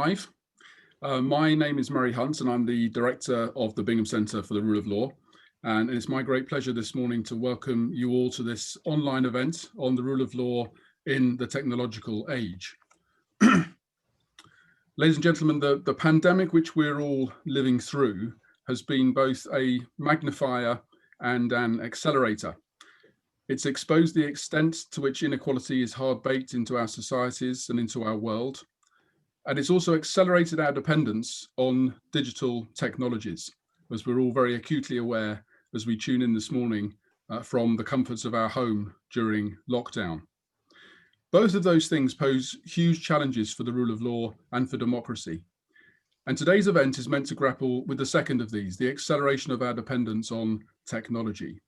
live. My name is Murray Hunt and I'm the Director of the Bingham Centre for the Rule of Law. And it's my great pleasure this morning to welcome you all to this online event on the rule of law in the technological age. Ladies and gentlemen, the pandemic which we're all living through has been both a magnifier and an accelerator. It's exposed the extent to which inequality is hard-baked into our societies and into our world. And it's also accelerated our dependence on digital technologies, as we're all very acutely aware as we tune in this morning from the comforts of our home during lockdown. Both of those things pose huge challenges for the rule of law and for democracy. And today's event is meant to grapple with the second of these, the acceleration of our dependence on technology.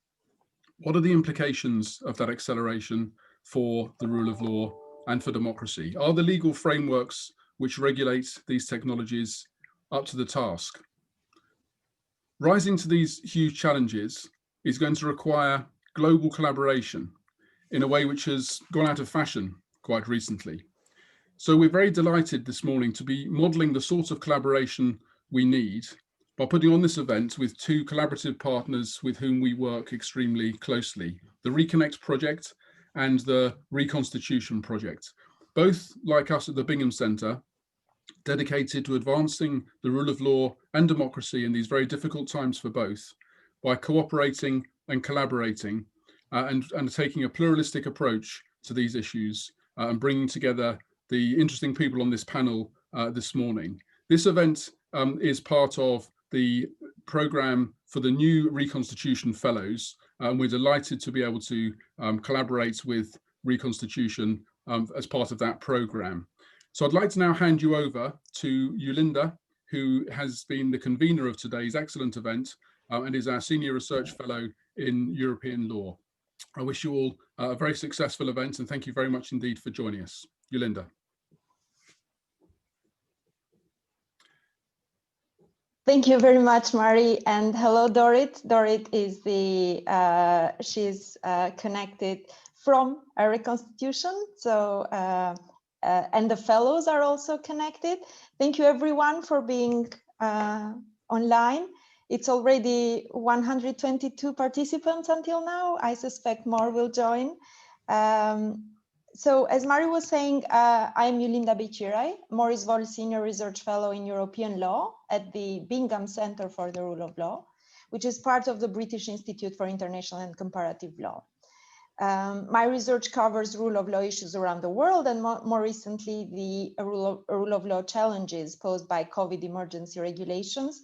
What are the implications of that acceleration for the rule of law and for democracy? Are the legal frameworks which regulate these technologies up to the task? Rising to these huge challenges is going to require global collaboration in a way which has gone out of fashion quite recently. So we're very delighted this morning to be modelling the sort of collaboration we need by putting on this event with two collaborative partners with whom we work extremely closely, the Reconnect project and the Reconstitution project. Both, like us at the Bingham Centre, dedicated to advancing the rule of law and democracy in these very difficult times for both by cooperating and collaborating and taking a pluralistic approach to these issues and bringing together the interesting people on this panel this morning. This event is part of the programme for the new Reconstitution Fellows, and we're delighted to be able to collaborate with Reconstitution as part of that programme. So I'd like to now hand you over to Yulinda, who has been the convener of today's excellent event and is our Senior Research Fellow in European Law. I wish you all a very successful event and thank you very much indeed for joining us. Yulinda. Thank you very much, Mari, and hello, Dorit. Dorit is she's connected from a Reconstitution, so and the fellows are also connected. Thank you everyone for being online. It's already 122 participants until now. I suspect more will join. So as Mari was saying, I'm Yulinda Becirai, Maurice Voll Senior Research Fellow in European Law at the Bingham Centre for the Rule of Law, which is part of the British Institute for International and Comparative Law. My research covers rule of law issues around the world and more recently the rule of law challenges posed by COVID emergency regulations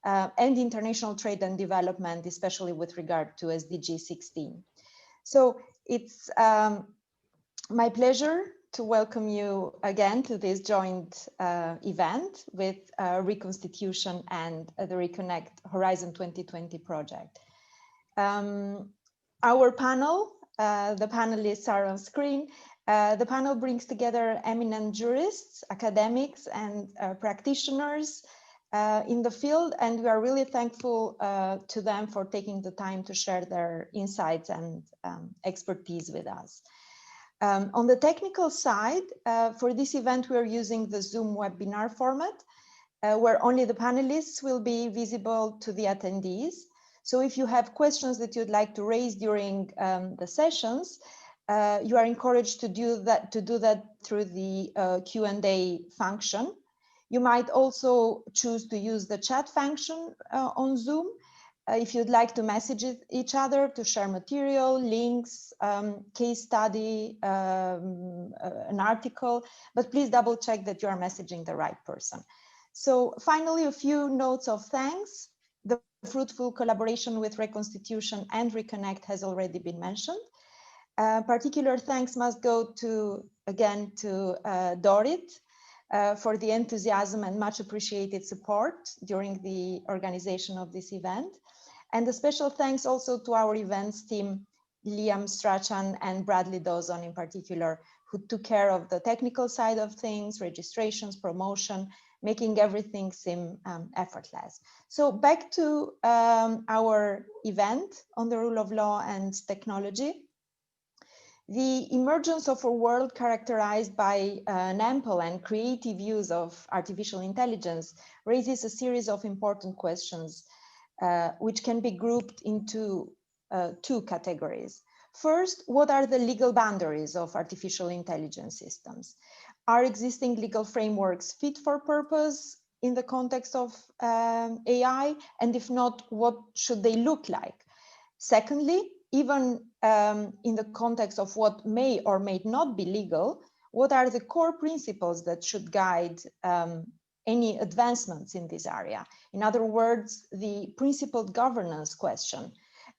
and international trade and development, especially with regard to SDG 16. So it's my pleasure to welcome you again to this joint event with Reconstitution and the Reconnect Horizon 2020 project. Our panel, the panelists are on screen. The panel brings together eminent jurists, academics, and practitioners in the field, and we are really thankful to them for taking the time to share their insights and expertise with us. On the technical side, for this event, we are using the Zoom webinar format, where only the panelists will be visible to the attendees. So if you have questions that you'd like to raise during the sessions, you are encouraged to do that through the Q&A function. You might also choose to use the chat function on Zoom if you'd like to message each other to share material, links, case study, an article, but please double check that you are messaging the right person. So finally, a few notes of thanks. The fruitful collaboration with Reconstitution and Reconnect has already been mentioned. Particular thanks must go again to Dorit for the enthusiasm and much appreciated support during the organization of this event. And a special thanks also to our events team, Liam Strachan and Bradley Dawson in particular, who took care of the technical side of things, registrations, promotion, making everything seem effortless. So back to our event on the rule of law and technology. The emergence of a world characterized by an ample and creative use of artificial intelligence raises a series of important questions, which can be grouped into two categories. First, what are the legal boundaries of artificial intelligence systems? Are existing legal frameworks fit for purpose in the context of AI? And if not, what should they look like? Secondly, even in the context of what may or may not be legal, what are the core principles that should guide any advancements in this area? In other words, the principled governance question: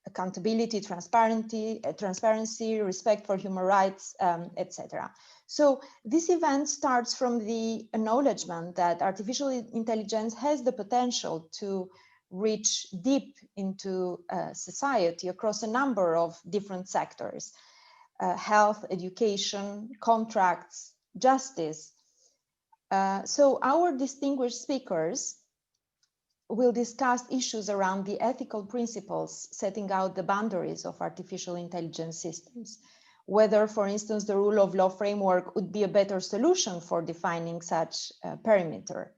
accountability, transparency, respect for human rights, etc. So this event starts from the acknowledgement that artificial intelligence has the potential to reach deep into society across a number of different sectors: health, education, contracts, justice. So our distinguished speakers will discuss issues around the ethical principles setting out the boundaries of artificial intelligence systems, whether, for instance, the rule of law framework would be a better solution for defining such perimeter,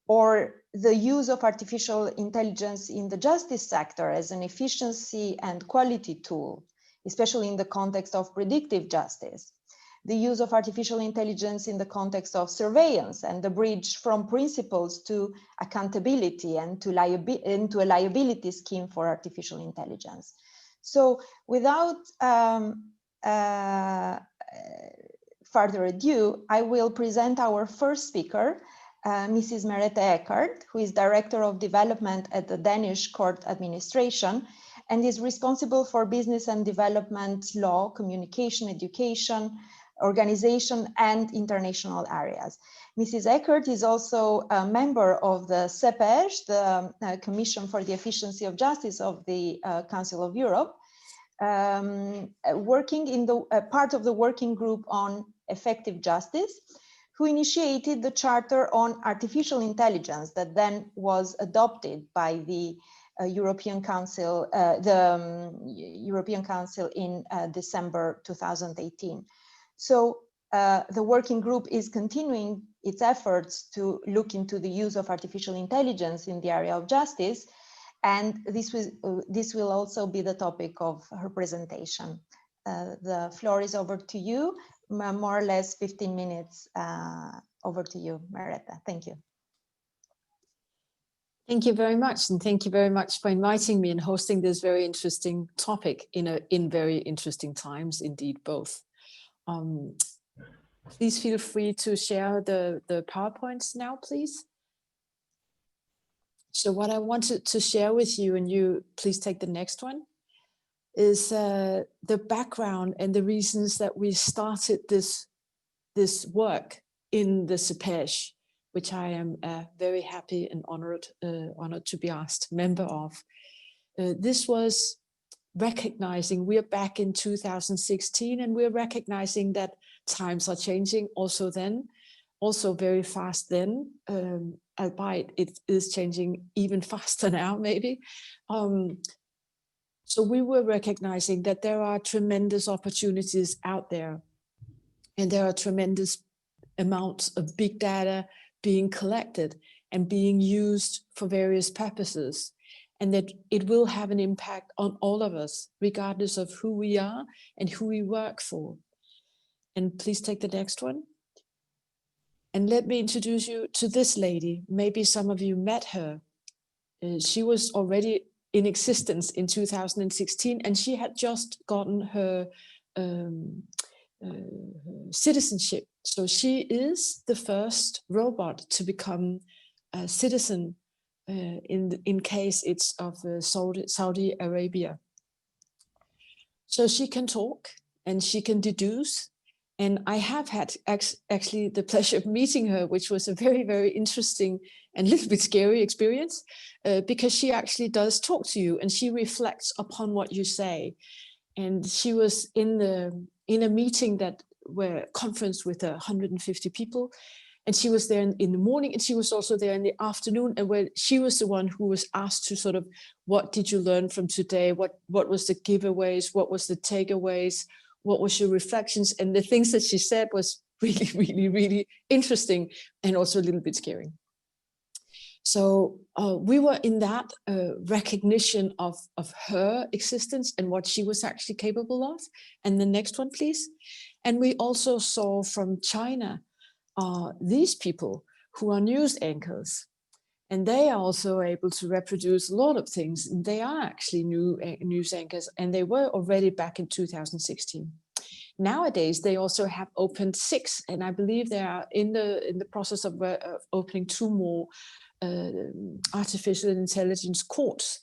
or the use of artificial intelligence in the justice sector as an efficiency and quality tool, especially in the context of predictive justice. The use of artificial intelligence in the context of surveillance and the bridge from principles to accountability and to into a liability scheme for artificial intelligence. So without further ado, I will present our first speaker, Mrs. Merete Eckert, who is Director of Development at the Danish Court Administration and is responsible for business and development law, communication, education, organization, and international areas. Mrs. Eckert is also a member of the CEPEJ, the Commission for the Efficiency of Justice of the Council of Europe, working in the part of the working group on effective justice, who initiated the Charter on Artificial Intelligence that then was adopted by the European Council, European Council in December 2018. So the working group is continuing its efforts to look into the use of artificial intelligence in the area of justice, and this will also be the topic of her presentation. The floor is over to you, more or less 15 minutes. Over to you, Merete. Thank you. Thank you very much, and thank you very much for inviting me and hosting this very interesting topic in very interesting times, indeed, both. Please feel free to share the PowerPoints now, please. So what I wanted to share with you, and you please take the next one, is the background and the reasons that we started this work in the CEPEJ, which I am very happy and honored to be asked member of. This was recognizing we're back in 2016, and we're recognizing that times are changing also then, also very fast then, albeit it is changing even faster now, maybe. So we were recognizing that there are tremendous opportunities out there, and there are tremendous amounts of big data being collected and being used for various purposes, and that it will have an impact on all of us, regardless of who we are and who we work for. And please take the next one. And let me introduce you to this lady. Maybe some of you met her. She was already in existence in 2016, and she had just gotten her citizenship. So she is the first robot to become a citizen in case it's of Saudi Arabia. So she can talk and she can deduce. And I have had actually the pleasure of meeting her, which was a very, very interesting and a little bit scary experience, because she actually does talk to you and she reflects upon what you say. And she was in a meeting conference with 150 people, and she was there in the morning, and she was also there in the afternoon, and where she was the one who was asked to sort of, what did you learn from today? What was the giveaways? What was the takeaways? what was your reflections? And the things that she said was really, really, really interesting and also a little bit scary. So we were in that recognition of her existence and what she was actually capable of. And the next one, please. And we also saw from China, these people who are news anchors, and they are also able to reproduce a lot of things. They are actually news anchors, and they were already back in 2016. Nowadays, they also have opened 6, and I believe they are in the process of opening 2 more artificial intelligence courts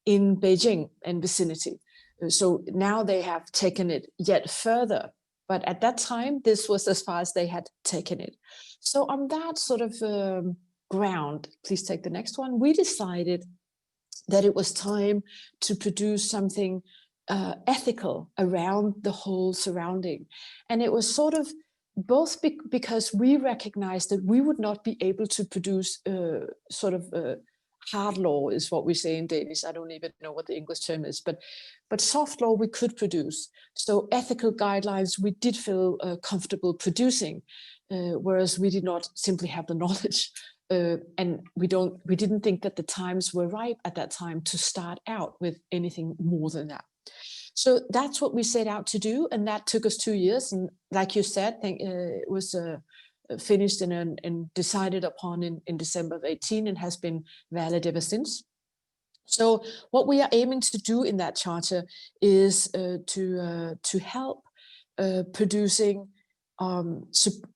in Beijing and vicinity. So now they have taken it yet further. But at that time, this was as far as they had taken it. So on that sort of ground, please take the next one, we decided that it was time to produce something ethical around the whole surrounding. And it was sort of both because we recognized that we would not be able to produce sort of hard law is what we say in Danish. I don't even know what the English term is, but soft law we could produce. So ethical guidelines we did feel comfortable producing, whereas we did not simply have the knowledge. And we didn't think that the times were ripe at that time to start out with anything more than that. So that's what we set out to do, and that took us 2 years. And like you said, it was finished and decided upon in December of 18, and has been valid ever since. So what we are aiming to do in that charter is to help producing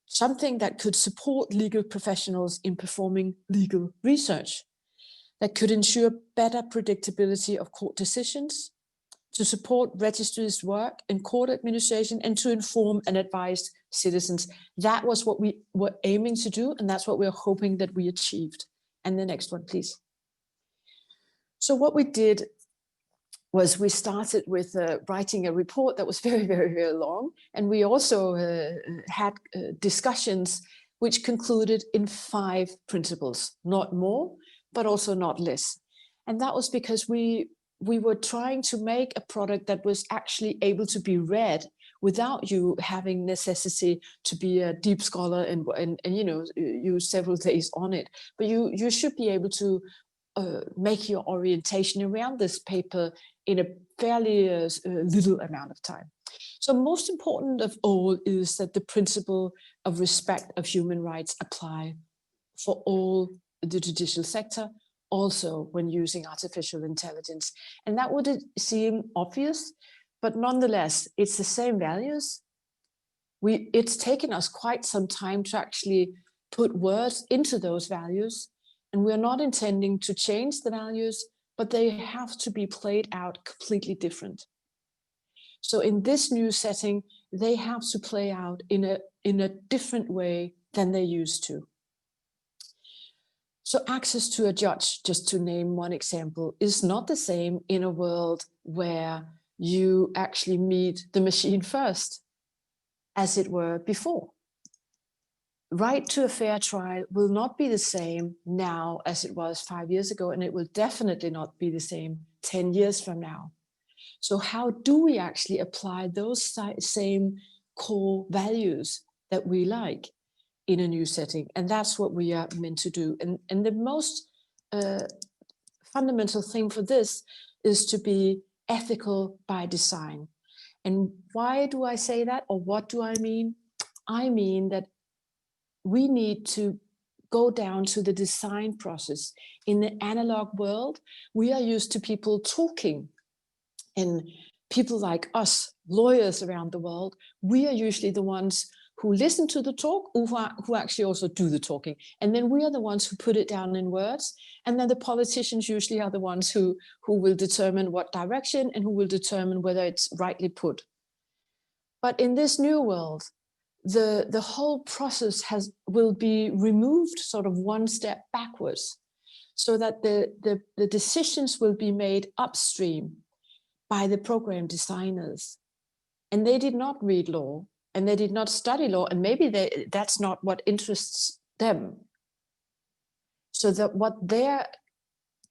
something that could support legal professionals in performing legal research, that could ensure better predictability of court decisions, to support registries' work in court administration, and to inform and advise citizens. That was what we were aiming to do, and that's what we're hoping that we achieved. And the next one, please. So what we did was we started with writing a report that was very, very, very long. And we also had discussions which concluded in 5 principles, not more, but also not less. And that was because we were trying to make a product that was actually able to be read without you having necessity to be a deep scholar and you know, use several days on it. But you should be able to make your orientation around this paper in a fairly little amount of time. So most important of all is that the principle of respect of human rights apply for all the judicial sector, also when using artificial intelligence. And that would seem obvious, but nonetheless, it's the same values. It's taken us quite some time to actually put words into those values, and we're not intending to change the values, but they have to be played out completely different. So in this new setting, they have to play out in a different way than they used to. So access to a judge, just to name one example, is not the same in a world where you actually meet the machine first, as it were before. Right to a fair trial will not be the same now as it was 5 years ago, and it will definitely not be the same 10 years from now. So how do we actually apply those same core values that we like in a new setting? And that's what we are meant to do. And the most fundamental thing for this is to be ethical by design. And why do I say that, or what do I mean? I mean that we need to go down to the design process. In the analog world, we are used to people talking, and people like us, lawyers around the world, we are usually the ones who listen to the talk, who actually also do the talking. And then we are the ones who put it down in words. And then the politicians usually are the ones who will determine what direction and who will determine whether it's rightly put. But in this new world, the whole process will be removed sort of one step backwards, so that the decisions will be made upstream by the program designers. And they did not read law, and they did not study law, and maybe that's not what interests them. So that what they're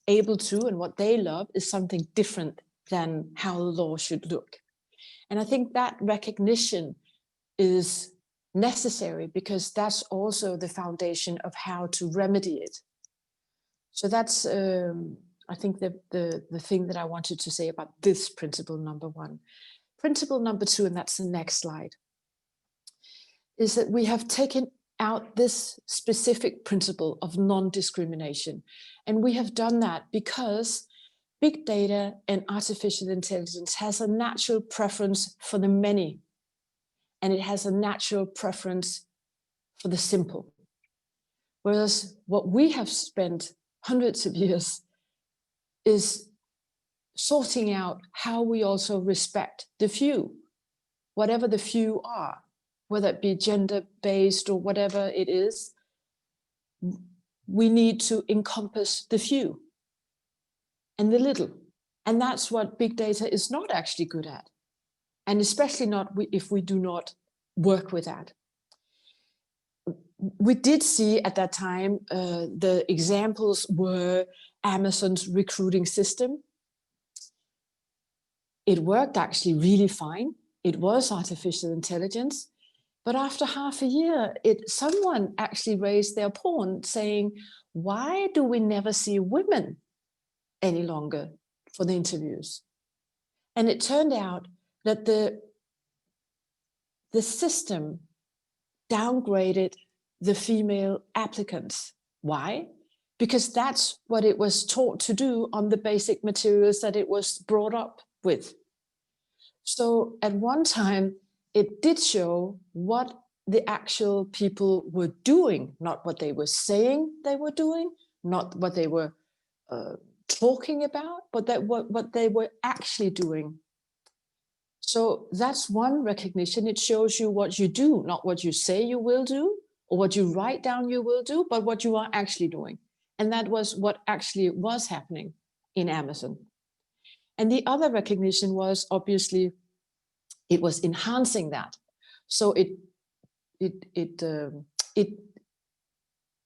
able to and what they love is something different than how the law should look. And I think that recognition is necessary because that's also the foundation of how to remedy it. So that's, I think, the thing that I wanted to say about this principle number one. Principle number two, and that's the next slide, is that we have taken out this specific principle of non-discrimination. And we have done that because big data and artificial intelligence has a natural preference for the many, and it has a natural preference for the simple. Whereas what we have spent hundreds of years is sorting out how we also respect the few, whatever the few are, whether it be gender-based or whatever it is. We need to encompass the few and the little. And that's what big data is not actually good at. And especially not if we do not work with that. We did see at that time, the examples were Amazon's recruiting system. It worked actually really fine. It was artificial intelligence. But after half a year, someone actually raised their pawn saying, why do we never see women any longer for the interviews? And it turned out that the system downgraded the female applicants. Why? Because that's what it was taught to do on the basic materials that it was brought up with. So at one time, it did show what the actual people were doing, not what they were saying they were doing, not what they were talking about, but what they were actually doing. So that's one recognition. It shows you what you do, not what you say you will do, or what you write down you will do, but what you are actually doing. And that was what actually was happening in Amazon. And the other recognition was obviously it was enhancing that. So it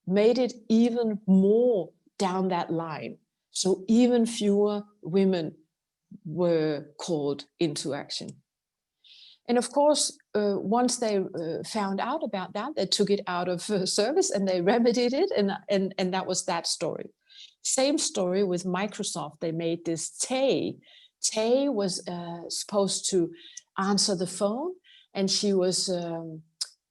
made it even more down that line. So even fewer women were called into action. And of course, once they found out about that, they took it out of service and they remedied it, and that was that story. Same story with Microsoft. They made this Tay. Tay was supposed to answer the phone, and she was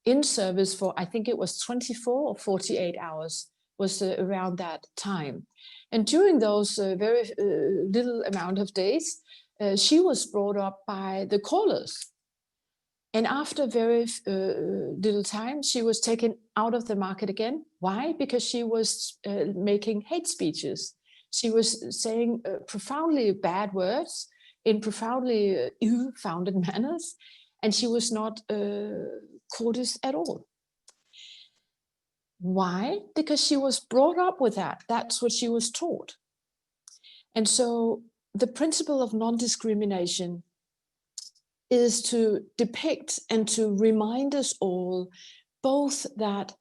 in service for, I think it was 24 or 48 hours, was around that time. And during those very little amount of days, she was brought up by the callers. And after very little time, she was taken out of the market again. Why? Because she was making hate speeches. She was saying profoundly bad words in profoundly ill-founded manners, and she was not courteous at all. Why? Because she was brought up with that. That's what she was taught. And so the principle of non-discrimination is to depict and to remind us all both that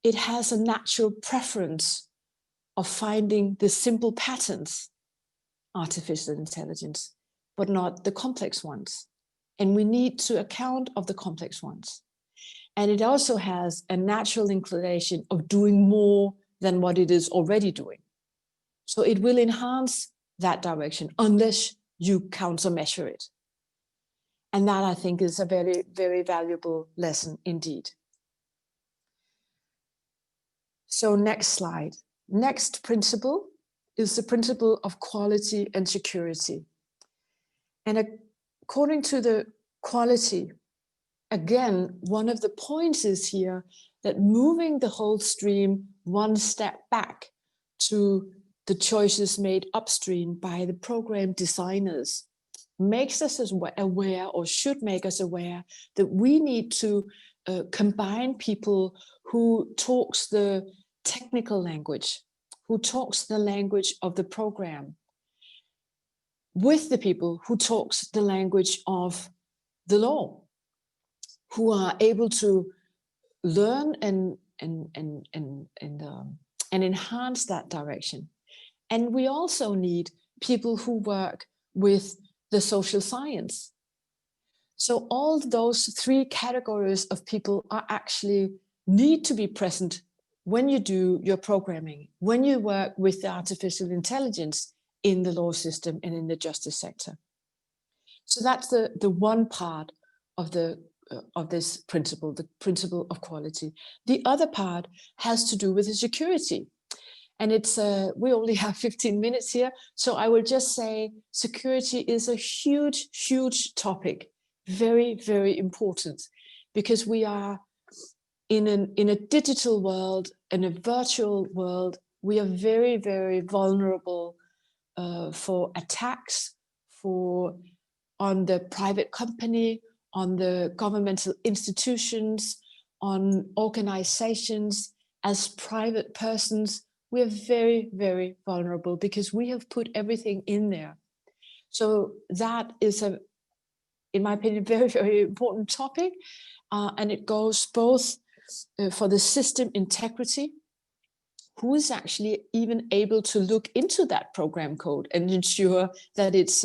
it has a natural preference of finding the simple patterns, artificial intelligence, but not the complex ones. And we need to account of the complex ones. And it also has a natural inclination of doing more than what it is already doing. So it will enhance that direction unless you countermeasure it. And that, I think, is a very, very valuable lesson indeed. So next slide. Next principle is the principle of quality and security. And according to the quality, again, one of the points is here that moving the whole stream one step back to the choices made upstream by the program designers makes us aware, or should make us aware, that we need to combine people who talks the technical language, who talks the language of the program, with the people who talks the language of the law, who are able to learn and enhance that direction. And we also need people who work with the social science. So all those three categories of people are actually need to be present when you do your programming, when you work with the artificial intelligence in the law system and in the justice sector. So that's the one part of this principle, the principle of quality. The other part has to do with the security. And it's we only have 15 minutes here, so I will just say security is a huge, huge topic, very, very important, because we are in a digital world, in a virtual world. We are very, very vulnerable for attacks, on the private company, on the governmental institutions, on organizations. As private persons, we are very, very vulnerable because we have put everything in there. So that is in my opinion, very, very important topic. And it goes both for the system integrity, who is actually even able to look into that program code and ensure that it's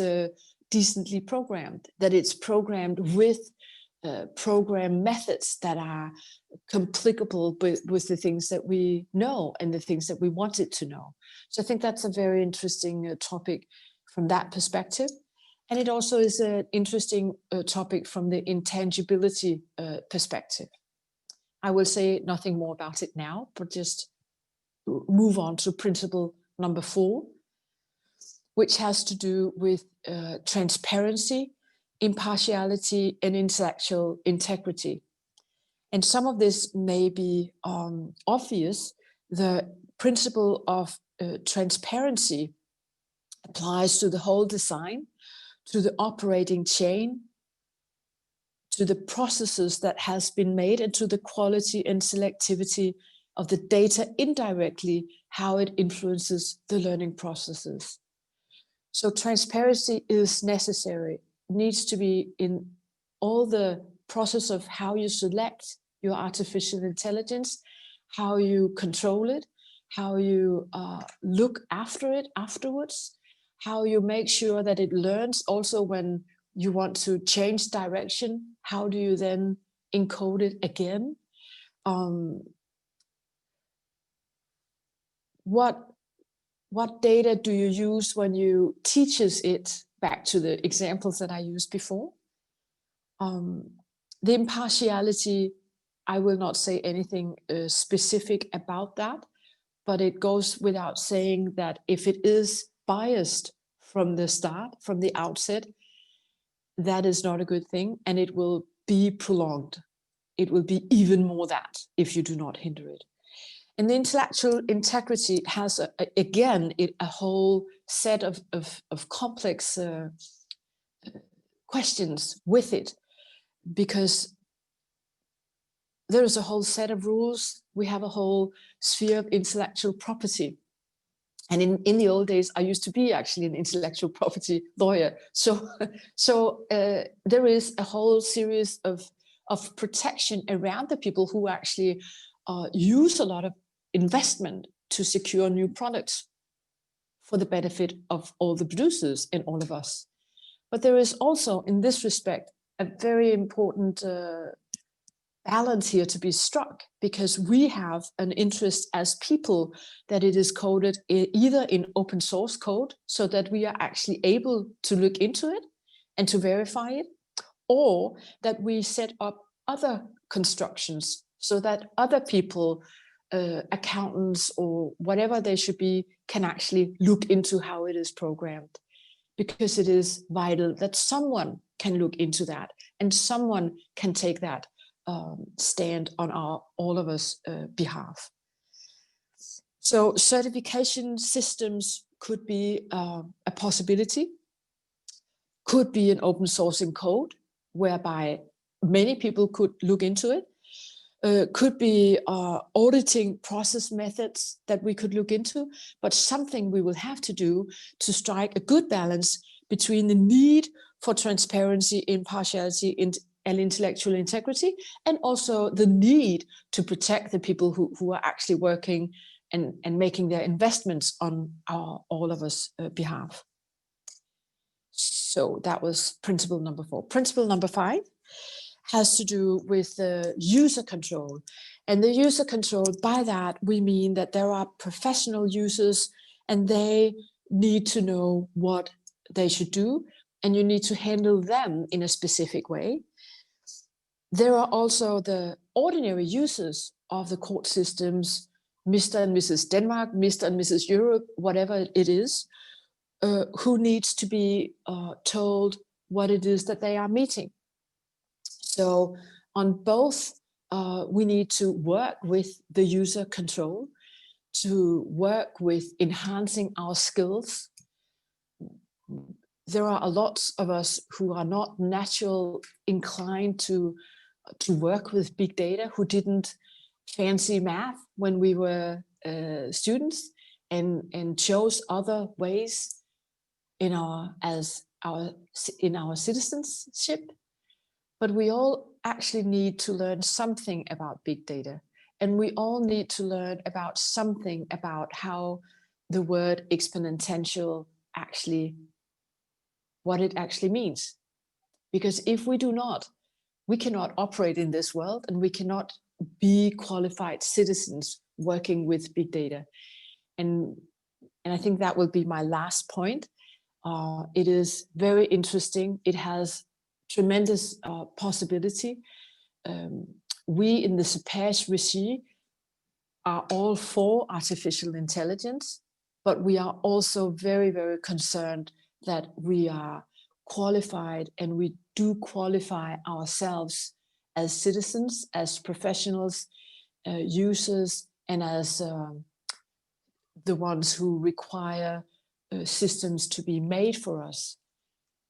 decently programmed, that it's programmed with program methods that are complicable with the things that we know and the things that we want it to know. So I think that's a very interesting topic from that perspective. And it also is an interesting topic from the intangibility perspective. I will say nothing more about it now, but just move on to principle number 4, which has to do with transparency, impartiality, and intellectual integrity. And some of this may be obvious. The principle of transparency applies to the whole design, to the operating chain, to the processes that has been made, and to the quality and selectivity of the data indirectly, how it influences the learning processes. So transparency is necessary, needs to be in all the process of how you select your artificial intelligence, how you control it, how you look after it afterwards, how you make sure that it learns. Also, when you want to change direction, how do you then encode it again? What data do you use when you teaches it, back to the examples that I used before? The impartiality, I will not say anything specific about that, but it goes without saying that if it is biased from the start, from the outset, that is not a good thing, and it will be prolonged. It will be even more that if you do not hinder it. And the intellectual integrity has, again, a whole set of complex questions with it, because there is a whole set of rules. We have a whole sphere of intellectual property. And in the old days, I used to be actually an intellectual property lawyer. So there is a whole series of protection around the people who actually use a lot of investment to secure new products for the benefit of all the producers and all of us. But there is also, in this respect, a very important balance here to be struck, because we have an interest as people that it is coded either in open source code, so that we are actually able to look into it and to verify it, or that we set up other constructions so that other people, accountants or whatever they should be, can actually look into how it is programmed. Because it is vital that someone can look into that and someone can take that stand on all of us behalf. So certification systems could be a possibility, could be an open sourcing code whereby many people could look into it, could be auditing process methods that we could look into, but something we will have to do to strike a good balance between the need for transparency, impartiality, and intellectual integrity, and also the need to protect the people who are actually working and making their investments on all of us behalf. So that was principle number 4. Principle number 5 has to do with the user control. And the user control, by that, we mean that there are professional users and they need to know what they should do, and you need to handle them in a specific way. There are also the ordinary users of the court systems, Mr. and Mrs. Denmark, Mr. and Mrs. Europe, whatever it is, who needs to be told what it is that they are meeting. So on both, we need to work with the user control, to work with enhancing our skills. There are a lot of us who are not naturally inclined to work with big data, who didn't fancy math when we were students, and chose other ways in our citizenship. But we all actually need to learn something about big data, and we all need to learn about something about how the word exponential actually, what it actually means. Because if we do not, we cannot operate in this world, and we cannot be qualified citizens working with big data. And I think that will be my last point. It is very interesting. It has tremendous possibility. We in the CEPAGE regime are all for artificial intelligence, but we are also very, very concerned that we are qualified, and we do qualify ourselves as citizens, as professionals, users, and as the ones who require systems to be made for us,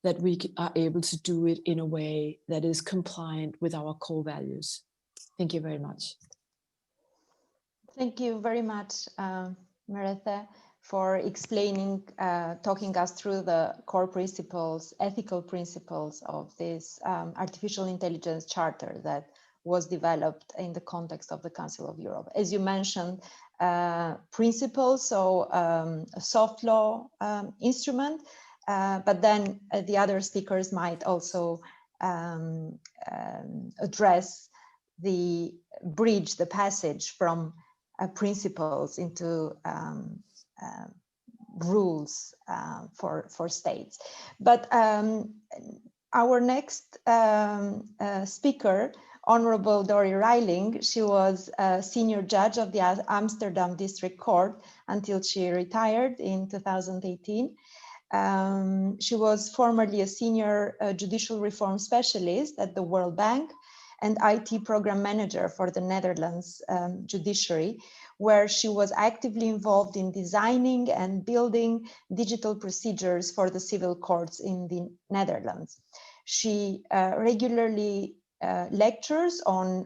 that we are able to do it in a way that is compliant with our core values. Thank you very much. Thank you very much, Merethe, for explaining, talking us through the core principles, ethical principles of this artificial intelligence charter that was developed in the context of the Council of Europe. As you mentioned, principles, so a soft law instrument, but then the other speakers might also address the bridge, the passage from principles into rules for states. But our next speaker, Honorable Dori Reiling, she was a senior judge of the Amsterdam District Court until she retired in 2018. She was formerly a senior judicial reform specialist at the World Bank and IT program manager for the Netherlands judiciary, where she was actively involved in designing and building digital procedures for the civil courts in the Netherlands. She regularly lectures on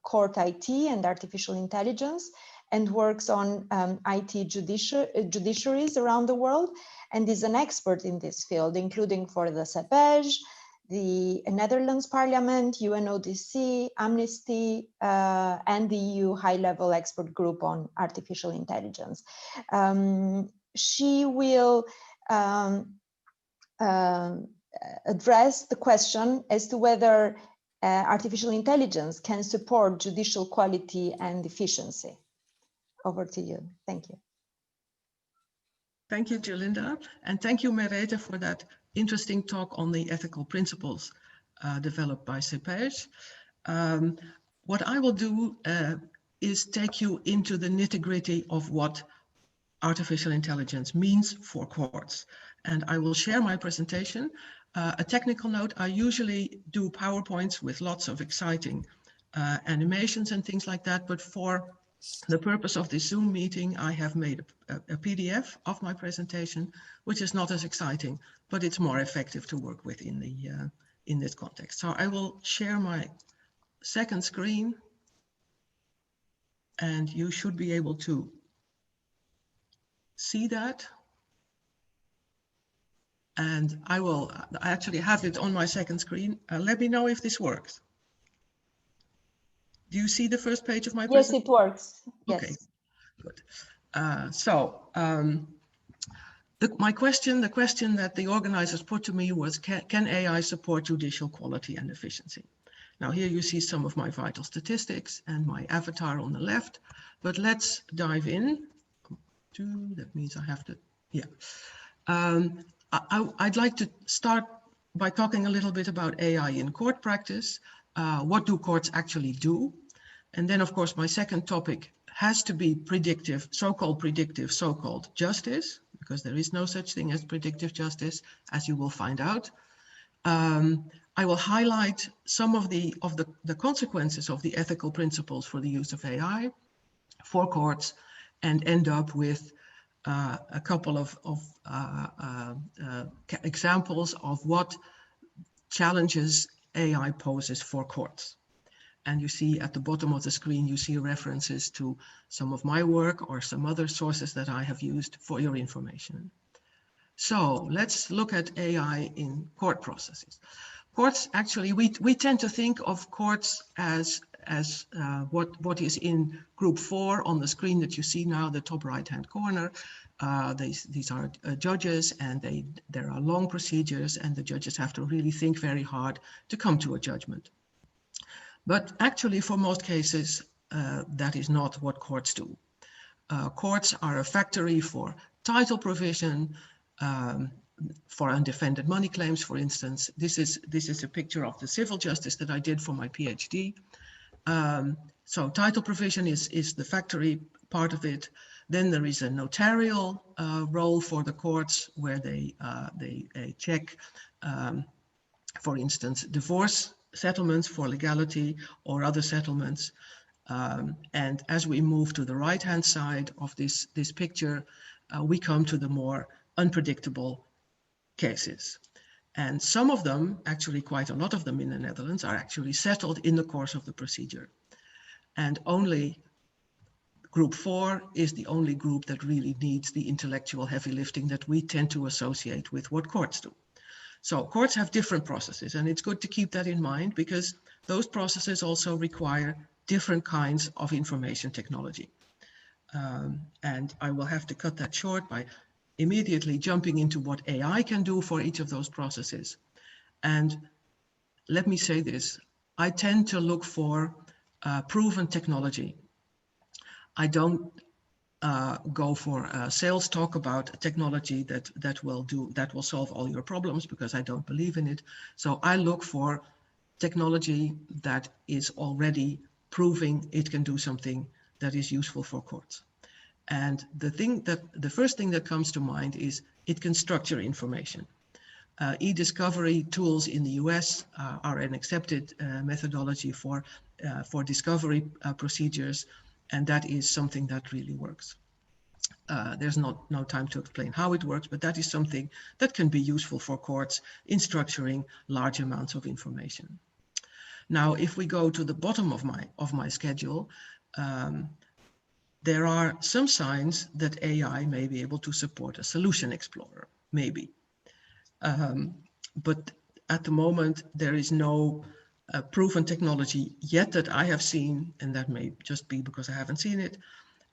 court IT and artificial intelligence, and works on IT judiciaries around the world, and is an expert in this field, including for the CEPAGE, the Netherlands Parliament, UNODC, Amnesty, and the EU High-Level Expert Group on Artificial Intelligence. She will address the question as to whether artificial intelligence can support judicial quality and efficiency. Over to you. Thank you. Thank you, Jolinda, and thank you, Merethe, for that interesting talk on the ethical principles developed by CEPAGE. What I will do is take you into the nitty-gritty of what artificial intelligence means for courts. And I will share my presentation. A technical note, I usually do PowerPoints with lots of exciting animations and things like that, but for the purpose of this Zoom meeting, I have made a PDF of my presentation, which is not as exciting, but it's more effective to work with in this context. So I will share my second screen, and you should be able to see that. And I actually have it on my second screen. Let me know if this works. Do you see the first page of my presentation? Yes, it works. Yes. Okay, good. the question that the organizers put to me was, can AI support judicial quality and efficiency? Now here you see some of my vital statistics and my avatar on the left, but let's dive in. That means I have to, yeah. I'd like to start by talking a little bit about AI in court practice. What do courts actually do? And then, of course, my second topic has to be predictive, so-called justice, because there is no such thing as predictive justice, as you will find out. I will highlight some of the consequences of the ethical principles for the use of AI for courts, and end up with a couple of examples of what challenges AI poses for courts. And you see at the bottom of the screen, you see references to some of my work or some other sources that I have used for your information. So let's look at AI in court processes. Courts, actually, we tend to think of courts as what is in group 4 on the screen that you see now, the top right-hand corner. These are judges, and there are long procedures, and the judges have to really think very hard to come to a judgment. But actually, for most cases, that is not what courts do. Courts are a factory for title provision, for undefended money claims, for instance. This is a picture of the civil justice that I did for my PhD. So title provision is the factory part of it. Then there is a notarial role for the courts, where they check, for instance, divorce settlements for legality or other settlements. And as we move to the right-hand side of this picture, we come to the more unpredictable cases. And some of them, actually quite a lot of them in the Netherlands, are actually settled in the course of the procedure. And only group 4 is the only group that really needs the intellectual heavy lifting that we tend to associate with what courts do. So courts have different processes, and it's good to keep that in mind, because those processes also require different kinds of information technology. And I will have to cut that short by immediately jumping into what AI can do for each of those processes. And let me say this, I tend to look for proven technology. I don't go for a sales talk about technology that will solve all your problems, because I don't believe in it. So I look for technology that is already proving it can do something that is useful for courts. And the first thing that comes to mind is it can structure information. E-discovery tools in the US are an accepted methodology for discovery procedures, and that is something that really works. There's no time to explain how it works, but that is something that can be useful for courts in structuring large amounts of information. Now, if we go to the bottom of my schedule, there are some signs that AI may be able to support a solution explorer, maybe. But at the moment, there is no proven technology yet that I have seen, and that may just be because I haven't seen it,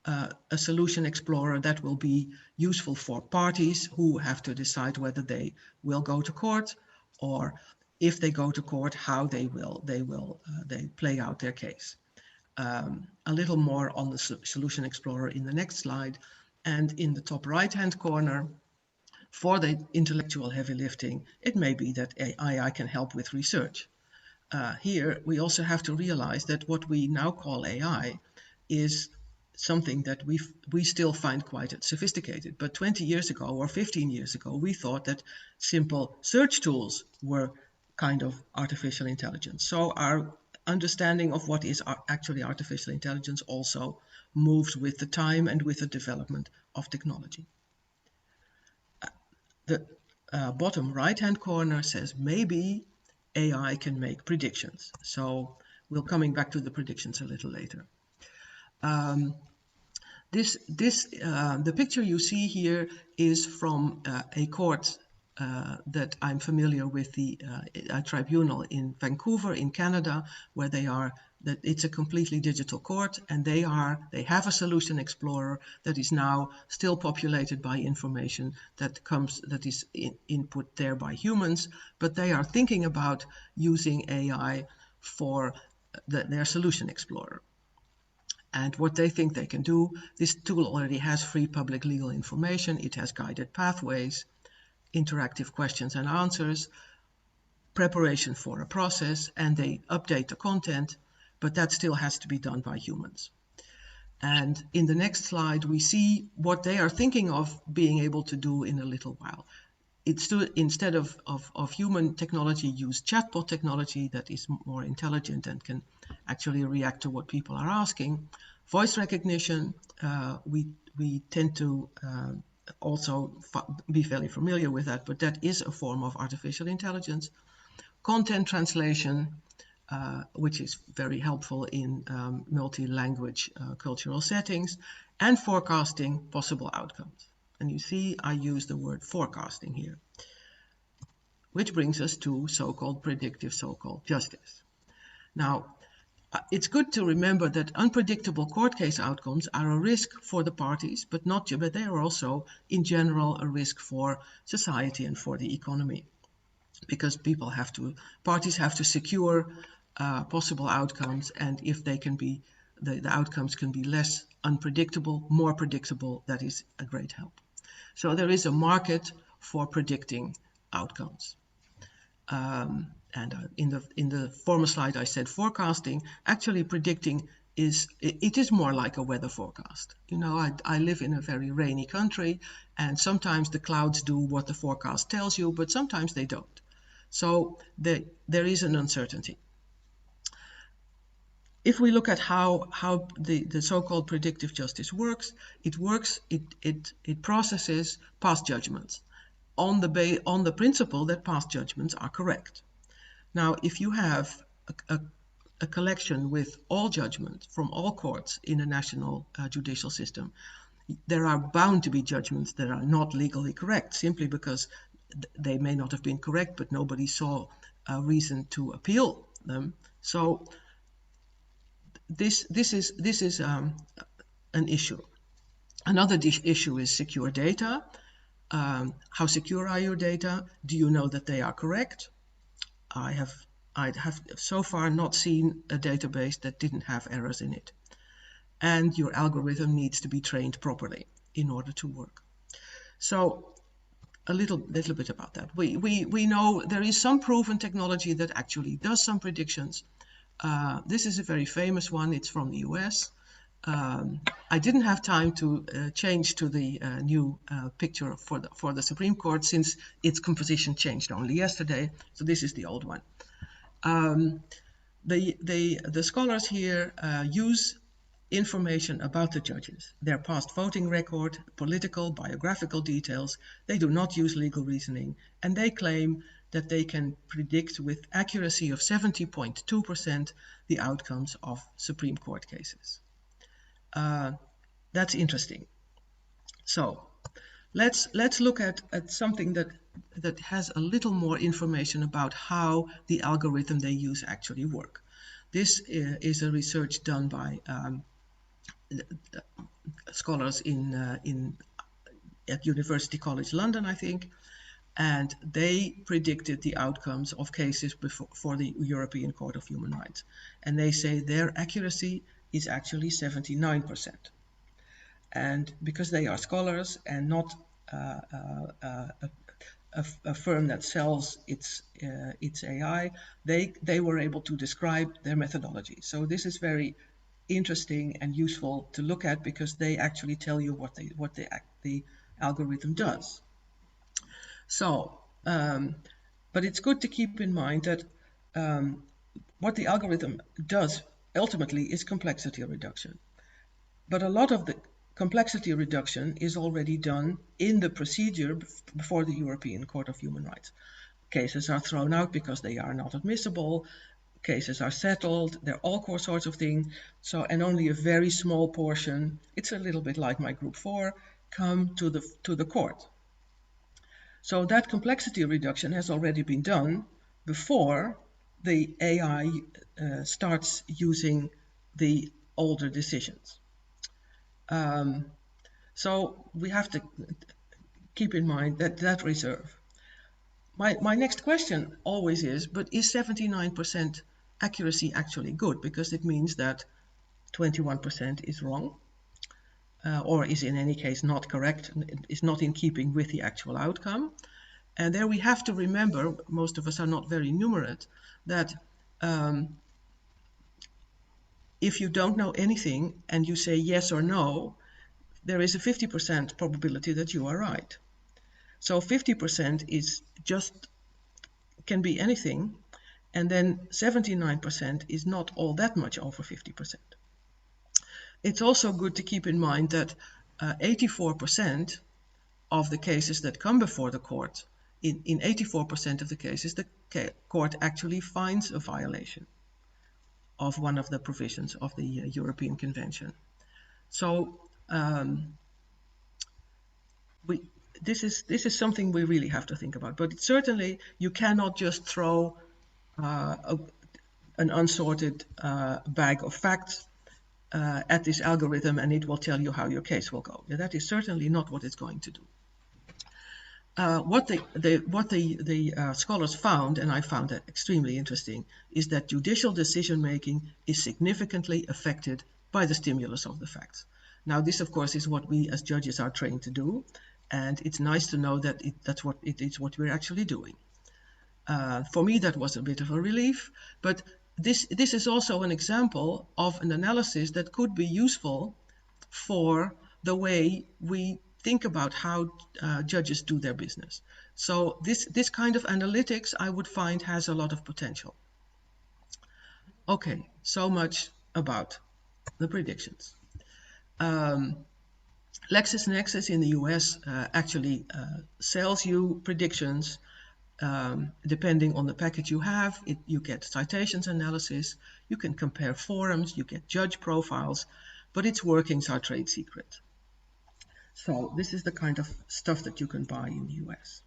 a solution explorer that will be useful for parties who have to decide whether they will go to court, or if they go to court, how they play out their case. A little more on the solution explorer in the next slide. And in the top right-hand corner, for the intellectual heavy lifting, it may be that AI can help with research. Here, we also have to realize that what we now call AI is something that we still find quite sophisticated. But 20 years ago or 15 years ago, we thought that simple search tools were kind of artificial intelligence. So our understanding of what is actually artificial intelligence also moves with the time and with the development of technology. The bottom right-hand corner says maybe AI can make predictions. So we'll coming back to the predictions a little later. The picture you see here is from a court that I'm familiar with, the tribunal in Vancouver in Canada, where they are that it's a completely digital court, and they have a solution explorer that is now still populated by information that is input there by humans, but they are thinking about using AI for their solution explorer. And what they think they can do, this tool already has free public legal information, it has guided pathways, interactive questions and answers, preparation for a process, and they update the content, but that still has to be done by humans. And in the next slide, we see what they are thinking of being able to do in a little while. It's to, instead of human technology, use chatbot technology that is more intelligent and can actually react to what people are asking. Voice recognition, we tend to also be fairly familiar with that, but that is a form of artificial intelligence. Content translation, which is very helpful in multi-language cultural settings, and forecasting possible outcomes. And you see I use the word forecasting here, which brings us to so-called predictive so-called justice. Now, it's good to remember that unpredictable court case outcomes are a risk for the parties, but they are also, in general, a risk for society and for the economy, because parties have to secure possible outcomes, and if they can be, the outcomes can be less unpredictable, more predictable, that is a great help. So there is a market for predicting outcomes. In the former slide I said forecasting. Actually predicting is more like a weather forecast. You know, I live in a very rainy country, and sometimes the clouds do what the forecast tells you, but sometimes they don't. So there is an uncertainty. If we look at how the so-called predictive justice works, it processes past judgments on the principle that past judgments are correct. Now, if you have a collection with all judgments from all courts in a national judicial system, there are bound to be judgments that are not legally correct, simply because they may not have been correct, but nobody saw a reason to appeal them. So this is an issue. Another issue is secure data. How secure are your data? Do you know that they are correct? I have so far not seen a database that didn't have errors in it. And your algorithm needs to be trained properly in order to work. So a little bit about that. We know there is some proven technology that actually does some predictions. This is a very famous one. It's from the US. I didn't have time to change to the new picture for the Supreme Court, since its composition changed only yesterday. So this is the old one. The scholars here use information about the judges, their past voting record, political, biographical details. They do not use legal reasoning, and they claim that they can predict with accuracy of 70.2% the outcomes of Supreme Court cases. That's interesting. So let's look at something that has a little more information about how the algorithm they use actually work. This is a research done by scholars at University College London, I think, and they predicted the outcomes of cases for the European Court of Human Rights. And they say their accuracy is actually 79%. And because they are scholars and not a firm that sells its AI, they were able to describe their methodology. So this is very interesting and useful to look at, because they actually tell you what the algorithm does. So, but it's good to keep in mind that what the algorithm does ultimately is complexity reduction. But a lot of the complexity reduction is already done in the procedure before the European Court of Human Rights. Cases are thrown out because they are not admissible. Cases are settled. There are all sorts of things. So, and only a very small portion, it's a little bit like my group 4, come to the court. So that complexity reduction has already been done before the AI starts using the older decisions. So we have to keep in mind that reserve. My next question always is, but is 79% accuracy actually good? Because it means that 21% is wrong, or is in any case not correct, is not in keeping with the actual outcome. And there we have to remember, most of us are not very numerate, that if you don't know anything and you say yes or no, there is a 50% probability that you are right. So 50% is just, can be anything, and then 79% is not all that much over 50%. It's also good to keep in mind that 84% of the cases that come before the court, in 84% of the cases, the court actually finds a violation of one of the provisions of the European Convention. So this is something we really have to think about. But certainly you cannot just throw an unsorted bag of facts at this algorithm and it will tell you how your case will go. That is certainly not what it's going to do. What the scholars found, and I found that extremely interesting, is that judicial decision-making is significantly affected by the stimulus of the facts. Now, this, of course, is what we as judges are trained to do, and it's nice to know that that's what we're actually doing. For me, that was a bit of a relief, but this is also an example of an analysis that could be useful for the way we think about how judges do their business. So this kind of analytics, I would find, has a lot of potential. Okay, so much about the predictions. LexisNexis in the US actually sells you predictions. Depending on the package you have, you get citations analysis, you can compare forums, you get judge profiles, but its workings are trade secret. So this is the kind of stuff that you can buy in the US.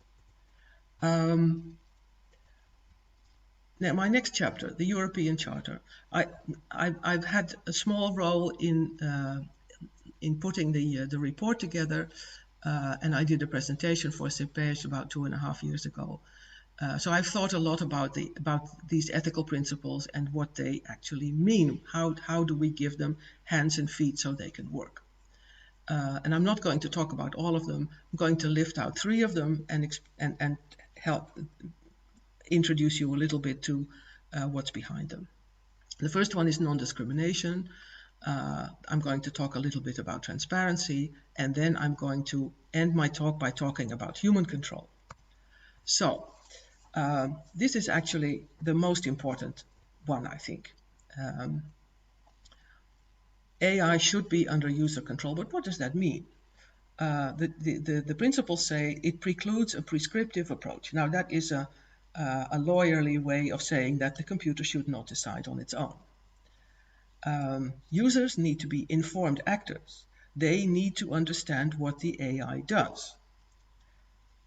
Now, my next chapter, the European Charter. I've had a small role in putting the report together, and I did a presentation for CPEJ about 2.5 years ago. So I've thought a lot about these ethical principles and what they actually mean. How do we give them hands and feet so they can work? And I'm not going to talk about all of them. I'm going to lift out 3 of them and help introduce you a little bit to what's behind them. The first one is non-discrimination. I'm going to talk a little bit about transparency, and then I'm going to end my talk by talking about human control. So this is actually the most important one, I think. AI should be under user control, but what does that mean? The principles say it precludes a prescriptive approach. Now that is a lawyerly way of saying that the computer should not decide on its own. Users need to be informed actors. They need to understand what the AI does.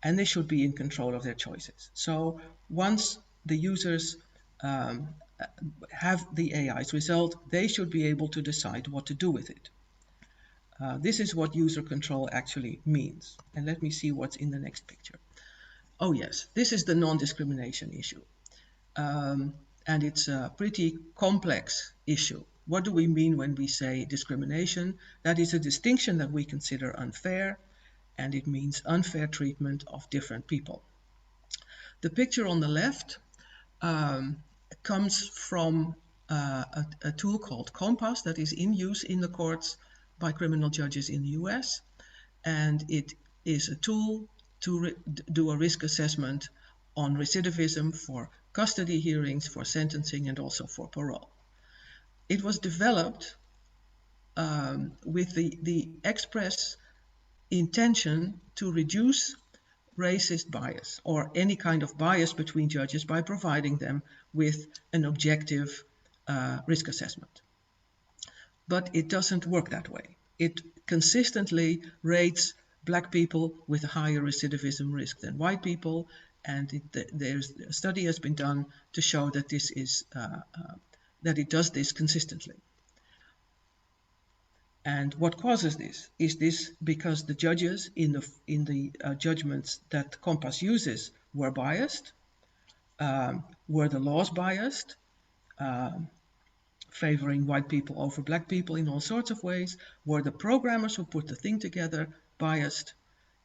And they should be in control of their choices. So once the users have the AI's result, they should be able to decide what to do with it. This is what user control actually means. And let me see what's in the next picture. Oh yes, this is the non-discrimination issue. And it's a pretty complex issue. What do we mean when we say discrimination? That is a distinction that we consider unfair, and it means unfair treatment of different people. The picture on the left comes from a tool called Compass that is in use in the courts by criminal judges in the US, and it is a tool to do a risk assessment on recidivism for custody hearings, for sentencing, and also for parole. It was developed with the express intention to reduce racist bias or any kind of bias between judges by providing them with an objective risk assessment. But it doesn't work that way. It consistently rates Black people with a higher recidivism risk than white people, And there's a study has been done to show that this is that it does this consistently. And what causes this? Is this because the judges in the judgments that Compass uses were biased? Were the laws biased, favoring white people over black people in all sorts of ways? Were the programmers who put the thing together biased?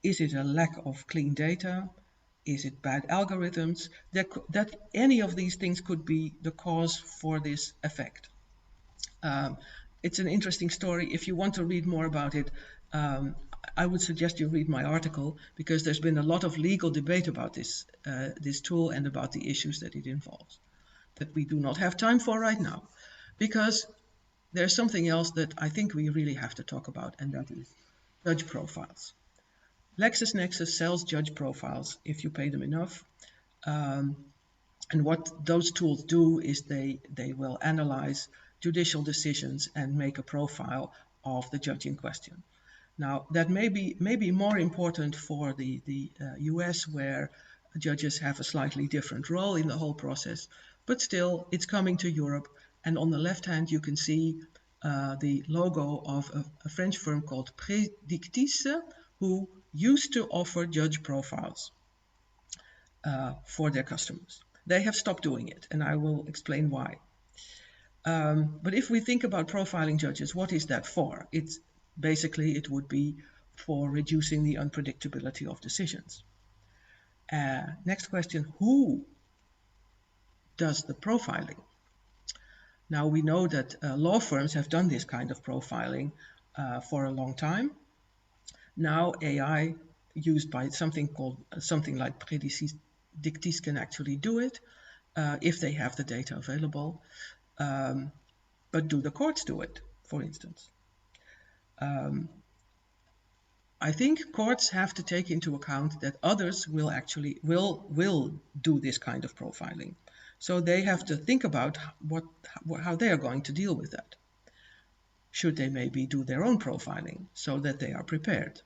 Is it a lack of clean data? Is it bad algorithms? That any of these things could be the cause for this effect. It's an interesting story. If you want to read more about it, I would suggest you read my article, because there's been a lot of legal debate about this tool and about the issues that it involves, that we do not have time for right now, because there's something else that I think we really have to talk about, and that is judge profiles. LexisNexis sells judge profiles if you pay them enough. And what those tools do is they will analyze judicial decisions and make a profile of the judge in question. Now, that may be more important for the US, where judges have a slightly different role in the whole process, but still it's coming to Europe. And on the left hand, you can see the logo of a French firm called Predictis, who used to offer judge profiles for their customers. They have stopped doing it, and I will explain why. But if we think about profiling judges, what is that for? It's basically, it would be for reducing the unpredictability of decisions. Next question, who does the profiling? Now, we know that law firms have done this kind of profiling for a long time. Now, AI used by something like Predictis can actually do it if they have the data available. But do the courts do it, for instance? I think courts have to take into account that others will actually do this kind of profiling. So they have to think about how they are going to deal with that. Should they maybe do their own profiling so that they are prepared?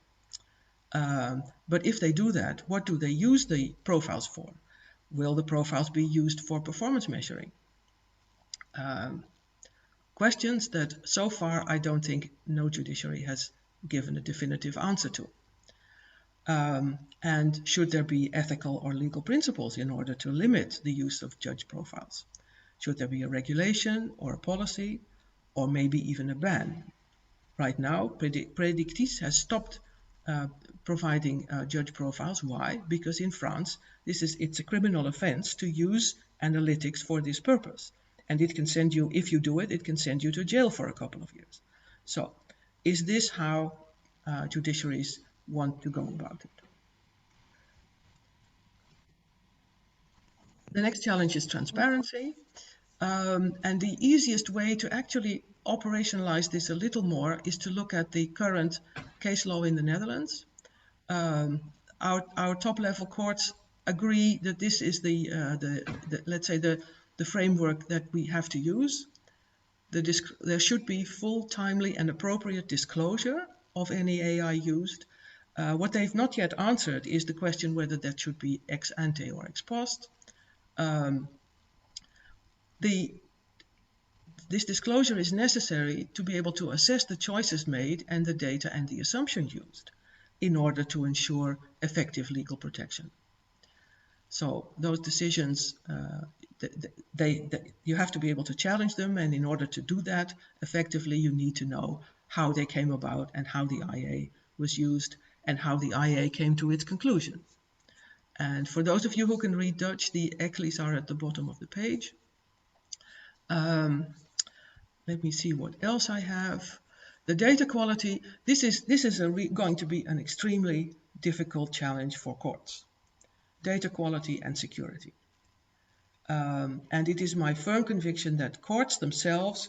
But if they do that, what do they use the profiles for? Will the profiles be used for performance measuring? Questions that so far I don't think no judiciary has given a definitive answer to. And should there be ethical or legal principles in order to limit the use of judge profiles? Should there be a regulation or a policy, or maybe even a ban? Right now, Predictis has stopped providing judge profiles. Why? Because in France, it's a criminal offense to use analytics for this purpose. And it can send you, if you do it, it can send you to jail for a couple of years. So is this how judiciaries want to go about it? The next challenge is transparency. And the easiest way to actually operationalize this a little more is to look at the current case law in the Netherlands. Our top level courts agree that this is let's say the framework that we have to use. There should be full, timely, and appropriate disclosure of any AI used. What they've not yet answered is the question whether that should be ex ante or ex post. This disclosure is necessary to be able to assess the choices made and the data and the assumptions used in order to ensure effective legal protection. So those decisions, you have to be able to challenge them, and in order to do that effectively, you need to know how they came about and how the IA was used and how the IA came to its conclusion. And for those of you who can read Dutch, the ECLIs are at the bottom of the page. Let me see what else I have. The data quality, this is going to be an extremely difficult challenge for courts. Data quality and security. And it is my firm conviction that courts themselves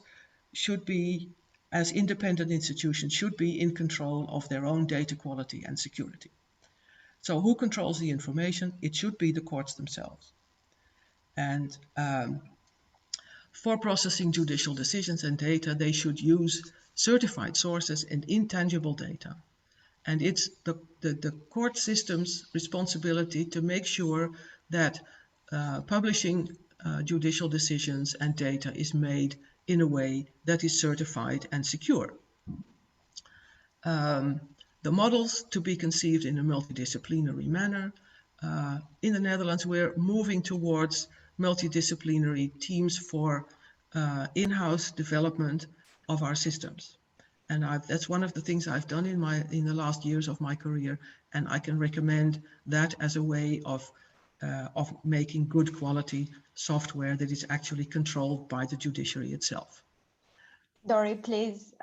should be, as independent institutions, should be in control of their own data quality and security. So who controls the information? It should be the courts themselves. And for processing judicial decisions and data, they should use certified sources and intangible data. And it's the court system's responsibility to make sure that publishing judicial decisions and data is made in a way that is certified and secure. The models to be conceived in a multidisciplinary manner. In the Netherlands, we're moving towards multidisciplinary teams for in-house development of our systems. And that's one of the things I've done in the last years of my career, and I can recommend that as a way of making good quality software that is actually controlled by the judiciary itself. Dori, please,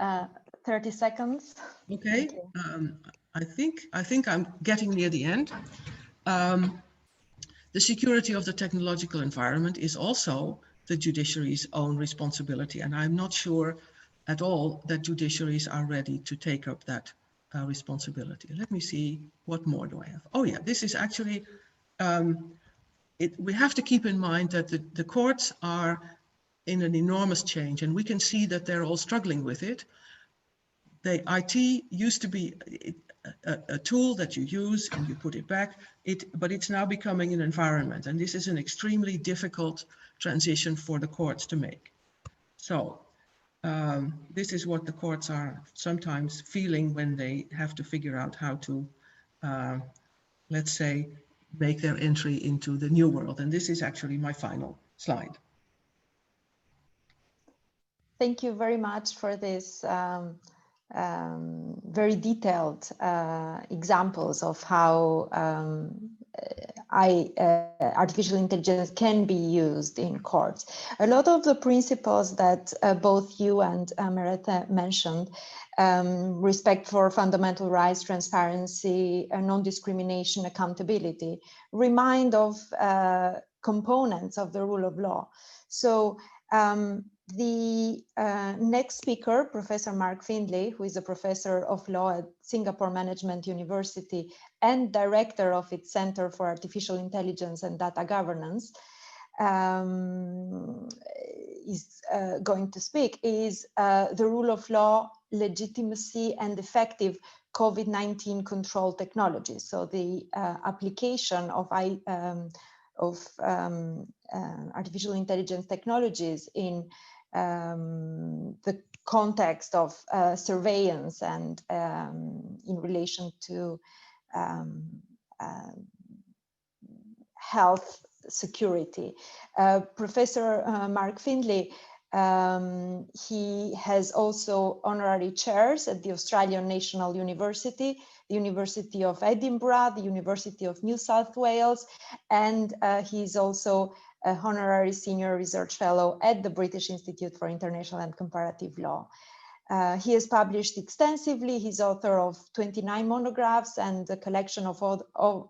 30 seconds. Okay, I think I'm getting near the end. The security of the technological environment is also the judiciary's own responsibility, and I'm not sure at all that judiciaries are ready to take up that responsibility. Let me see, what more do I have? Oh yeah, this is actually, we have to keep in mind that the courts are in an enormous change, and we can see that they're all struggling with it. The IT used to be a tool that you use and you put it back, but it's now becoming an environment, and this is an extremely difficult transition for the courts to make. So this is what the courts are sometimes feeling when they have to figure out how to, let's say, make their entry into the new world. And this is actually my final slide. Thank you very much for this very detailed examples of how artificial intelligence can be used in courts. A lot of the principles that both you and Merete mentioned, respect for fundamental rights, transparency, non-discrimination, accountability, remind of components of the rule of law. So the next speaker, Professor Mark Findlay, who is a professor of law at Singapore Management University and director of its Center for Artificial Intelligence and Data Governance, is going to speak, is the rule of law, legitimacy, and effective COVID-19 control technologies. So the application of artificial intelligence technologies in the context of surveillance and in relation to health security. Professor Mark Findlay, he has also honorary chairs at the Australian National University, the University of Edinburgh, the University of New South Wales, and he's also a honorary senior research fellow at the British Institute for International and Comparative Law. He has published extensively. He's author of 29 monographs and a collection of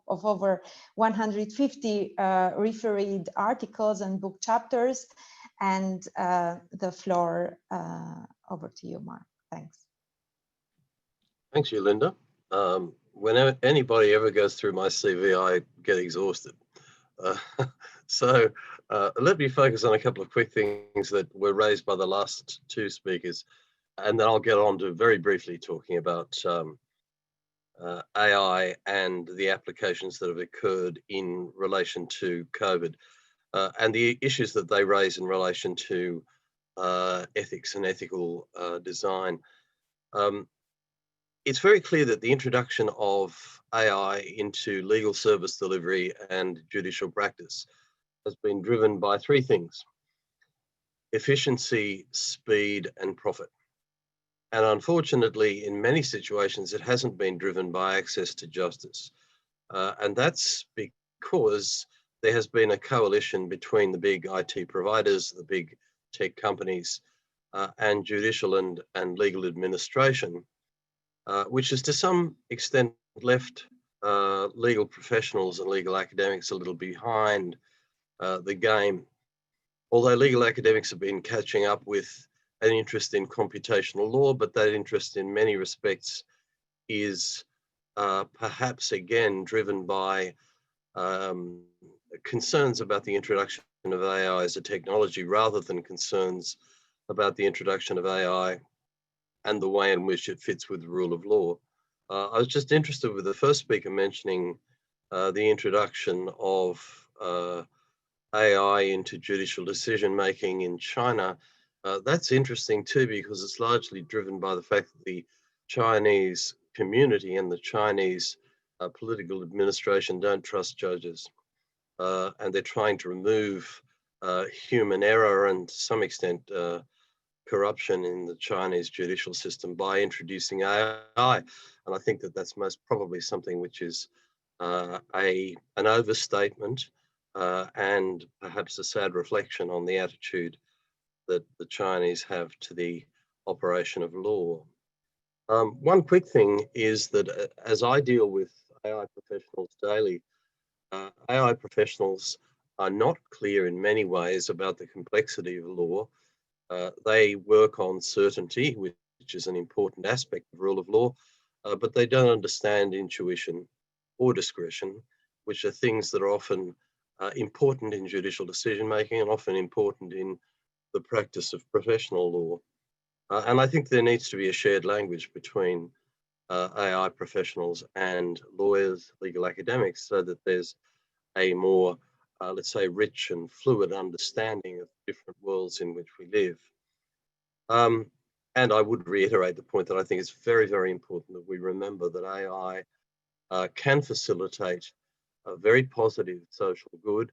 over 150 refereed articles and book chapters. And the floor over to you, Mark. Thanks. Thanks, Linda. Whenever anybody ever goes through my CV, I get exhausted. So let me focus on a couple of quick things that were raised by the last two speakers, and then I'll get on to very briefly talking about AI and the applications that have occurred in relation to COVID and the issues that they raise in relation to ethics and ethical design. It's very clear that the introduction of AI into legal service delivery and judicial practice has been driven by three things: efficiency, speed, and profit. And unfortunately, in many situations, it hasn't been driven by access to justice. And that's because there has been a coalition between the big IT providers, the big tech companies, and judicial and legal administration, which has to some extent left legal professionals and legal academics a little behind the game. Although legal academics have been catching up with an interest in computational law, but that interest in many respects is perhaps again driven by concerns about the introduction of AI as a technology rather than concerns about the introduction of AI and the way in which it fits with the rule of law. I was just interested with the first speaker mentioning the introduction of AI into judicial decision making in China. That's interesting too, because it's largely driven by the fact that the Chinese community and the Chinese political administration don't trust judges. And they're trying to remove human error and to some extent corruption in the Chinese judicial system by introducing AI. And I think that that's most probably something which is an overstatement and perhaps a sad reflection on the attitude that the Chinese have to the operation of law. One quick thing is that as I deal with AI professionals daily, AI professionals are not clear in many ways about the complexity of law. They work on certainty, which is an important aspect of rule of law, but they don't understand intuition or discretion, which are things that are often important in judicial decision making and often important in the practice of professional law. And I think there needs to be a shared language between AI professionals and lawyers, legal academics, so that there's a more, let's say, rich and fluid understanding of different worlds in which we live. And I would reiterate the point that I think it's very, very important that we remember that AI can facilitate a very positive social good,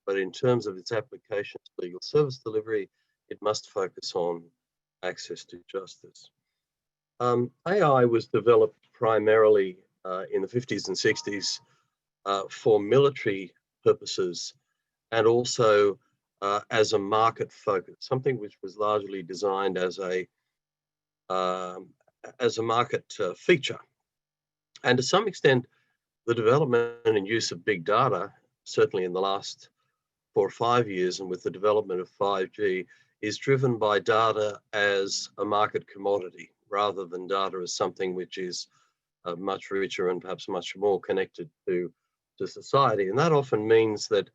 but in terms of its application to legal service delivery, it must focus on access to justice. AI was developed primarily in the 50s and 60s for military purposes and also as a market focus, something which was largely designed as a market feature. And to some extent, the development and use of big data, certainly in the last 4 or 5 years, and with the development of 5G, is driven by data as a market commodity rather than data as something which is much richer and perhaps much more connected to society. And that often means that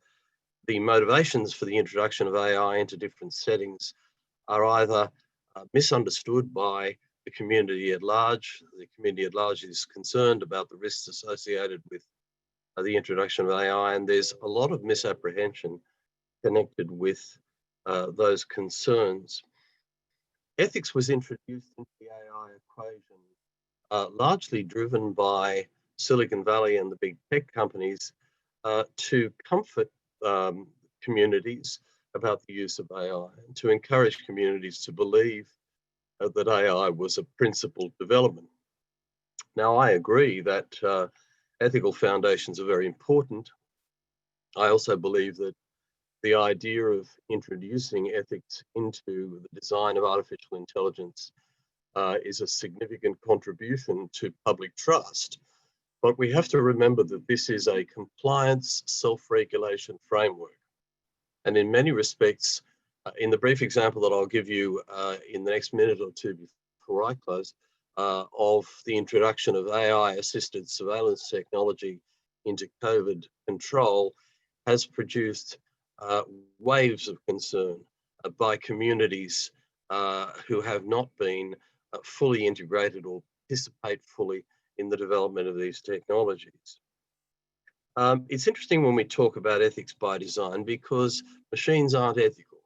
the motivations for the introduction of AI into different settings are either misunderstood by the community at large. The community at large is concerned about the risks associated with the introduction of AI, and there's a lot of misapprehension connected with those concerns. Ethics was introduced into the AI equation, largely driven by Silicon Valley and the big tech companies to comfort communities about the use of AI and to encourage communities to believe that AI was a principled development. Now, I agree that ethical foundations are very important. I also believe that the idea of introducing ethics into the design of artificial intelligence is a significant contribution to public trust. But we have to remember that this is a compliance self-regulation framework. And in many respects, in the brief example that I'll give you in the next minute or two before I close, of the introduction of AI-assisted surveillance technology into COVID control has produced waves of concern by communities who have not been fully integrated or participate fully in the development of these technologies. It's interesting when we talk about ethics by design because machines aren't ethical.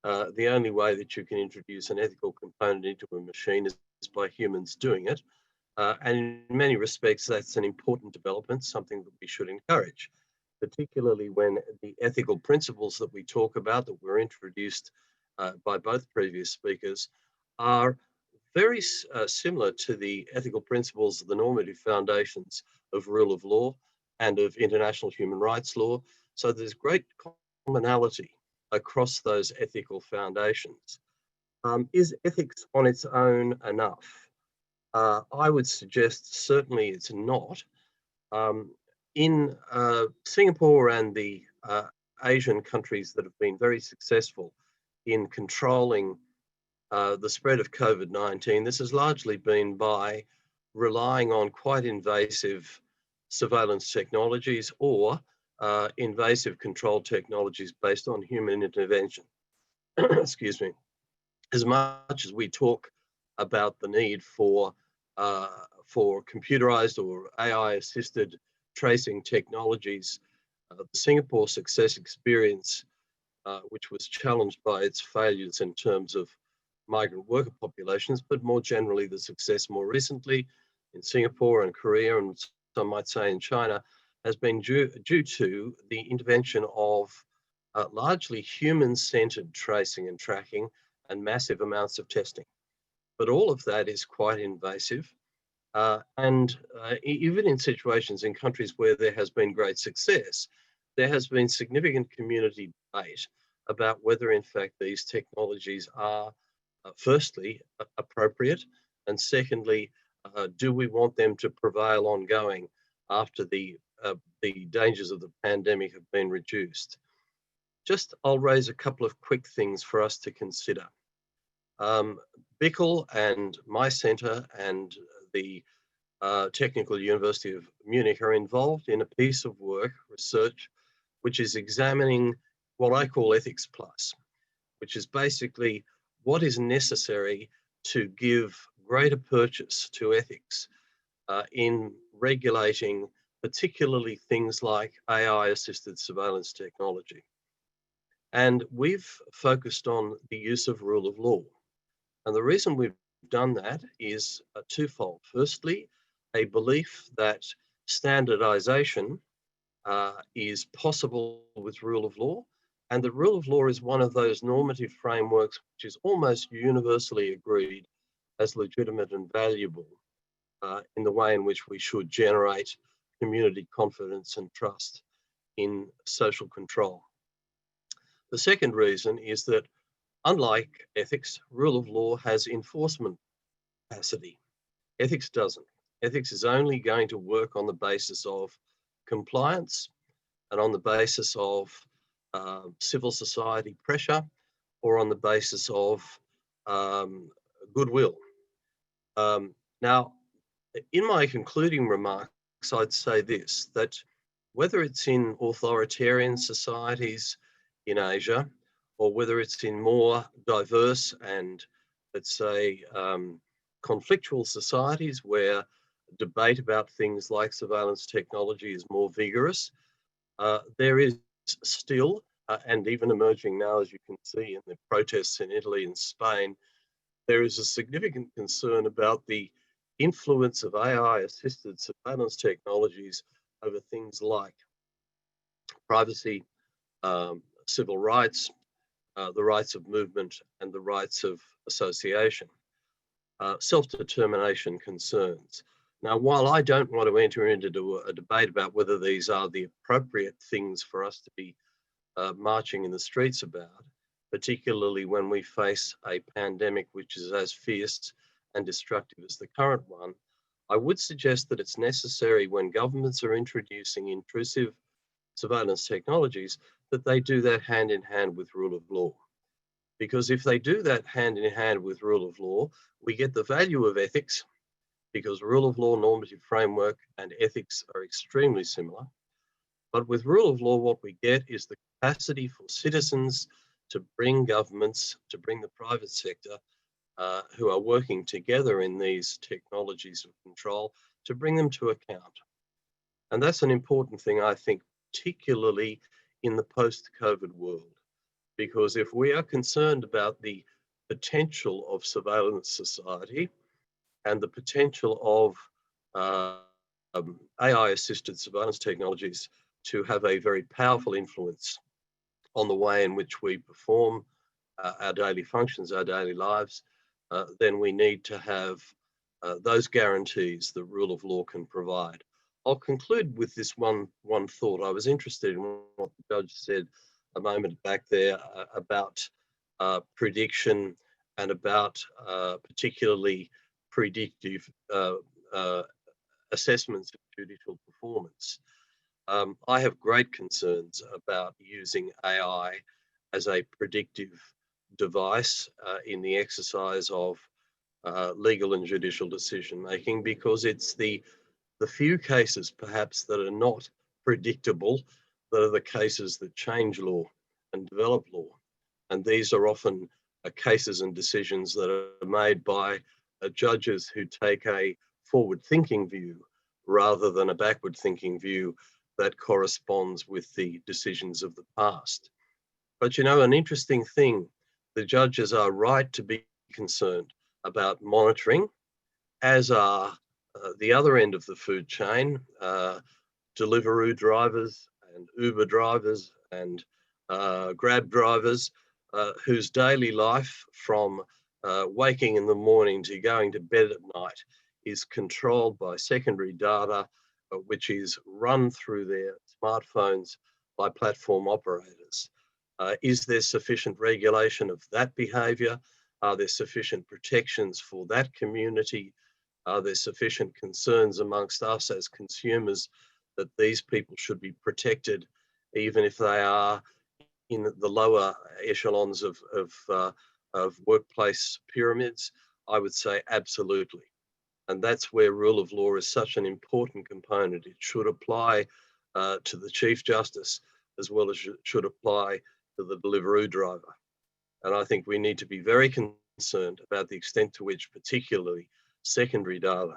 The only way that you can introduce an ethical component into a machine is by humans doing it. And in many respects, that's an important development, something that we should encourage, particularly when the ethical principles that we talk about that were introduced by both previous speakers are very similar to the ethical principles of the normative foundations of rule of law and of international human rights law. So there's great commonality across those ethical foundations. Is ethics on its own enough? I would suggest certainly it's not. In Singapore and the Asian countries that have been very successful in controlling the spread of COVID-19, this has largely been by relying on quite invasive surveillance technologies or invasive control technologies based on human intervention. Excuse me. As much as we talk about the need for for computerized or AI-assisted tracing technologies, the Singapore success experience, which was challenged by its failures in terms of migrant worker populations, but more generally the success more recently in Singapore and Korea, and some might say in China, has been due to the intervention of largely human-centered tracing and tracking and massive amounts of testing. But all of that is quite invasive. And even in situations in countries where there has been great success, there has been significant community debate about whether in fact these technologies are firstly appropriate, and secondly, do we want them to prevail ongoing after the dangers of the pandemic have been reduced? I'll raise a couple of quick things for us to consider. Bickel and my centre and the Technical University of Munich are involved in a piece of work, research, which is examining what I call Ethics Plus, which is basically what is necessary to give greater purchase to ethics in regulating particularly things like AI-assisted surveillance technology. And we've focused on the use of rule of law. And the reason we've done that is twofold. Firstly, a belief that standardization is possible with rule of law, and the rule of law is one of those normative frameworks which is almost universally agreed as legitimate and valuable in the way in which we should generate community confidence and trust in social control. The second reason is that, unlike ethics, rule of law has enforcement capacity. Ethics doesn't. Ethics is only going to work on the basis of compliance and on the basis of civil society pressure or on the basis of goodwill. Now, in my concluding remarks, I'd say this, that whether it's in authoritarian societies in Asia, or whether it's in more diverse and, let's say, conflictual societies where debate about things like surveillance technology is more vigorous, there is still, and even emerging now, as you can see in the protests in Italy and Spain, there is a significant concern about the influence of AI-assisted surveillance technologies over things like privacy, civil rights, the rights of movement, and the rights of association, self-determination concerns. Now, while I don't want to enter into a debate about whether these are the appropriate things for us to be marching in the streets about, particularly when we face a pandemic which is as fierce and destructive as the current one, I would suggest that it's necessary when governments are introducing intrusive surveillance technologies that they do that hand in hand with rule of law. Because if they do that hand in hand with rule of law, we get the value of ethics, because rule of law, normative framework, and ethics are extremely similar. But with rule of law, what we get is the capacity for citizens to bring governments, to bring the private sector, who are working together in these technologies of control, to bring them to account. And that's an important thing, I think, particularly in the post-COVID world, because if we are concerned about the potential of surveillance society and the potential of AI-assisted surveillance technologies to have a very powerful influence on the way in which we perform our daily functions, our daily lives, then we need to have those guarantees that rule of law can provide. I'll conclude with this one thought. I was interested in what the judge said a moment back there about prediction and about particularly predictive assessments of judicial performance. I have great concerns about using AI as a predictive device in the exercise of legal and judicial decision making, because it's the few cases perhaps that are not predictable that are the cases that change law and develop law. And these are often cases and decisions that are made by judges who take a forward-thinking view rather than a backward-thinking view that corresponds with the decisions of the past. But you know, an interesting thing, the judges are right to be concerned about monitoring, as are the other end of the food chain, Deliveroo drivers and Uber drivers and Grab drivers, whose daily life from waking in the morning to going to bed at night is controlled by secondary data, which is run through their smartphones by platform operators. Is there sufficient regulation of that behaviour? Are there sufficient protections for that community? Are there sufficient concerns amongst us as consumers that these people should be protected, even if they are in the lower echelons of workplace pyramids? I would say absolutely. And that's where rule of law is such an important component. It should apply to the Chief Justice as well as it should apply to the Deliveroo driver. And I think we need to be very concerned about the extent to which particularly secondary data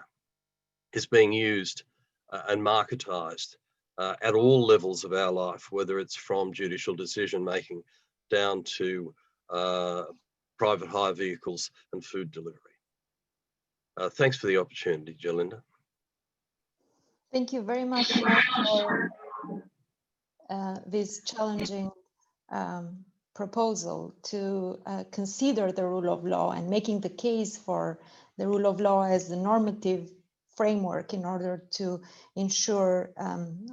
is being used and marketised at all levels of our life, whether it's from judicial decision making down to private hire vehicles and food delivery. Thanks for the opportunity, Jalinda. Thank you very much, Mark, for this challenging proposal to consider the rule of law and making the case for the rule of law as the normative framework in order to ensure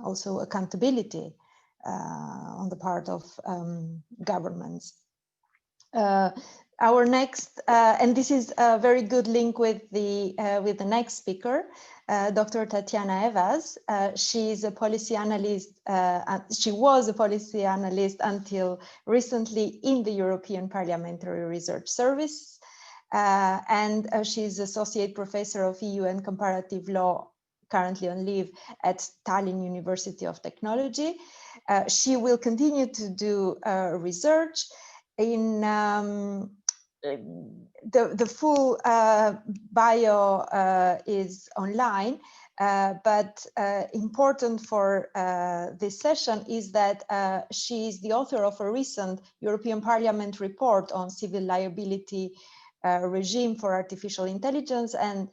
also accountability on the part of governments. Our next, and this is a very good link with the next speaker, Dr. Tatiana Evas. She's a policy analyst. She was a policy analyst until recently in the European Parliamentary Research Service, and she's associate professor of EU and comparative law, currently on leave at Tallinn University of Technology. She will continue to do research in the full bio is online, but important for this session is that she is the author of a recent European Parliament report on civil liability regime for artificial intelligence, and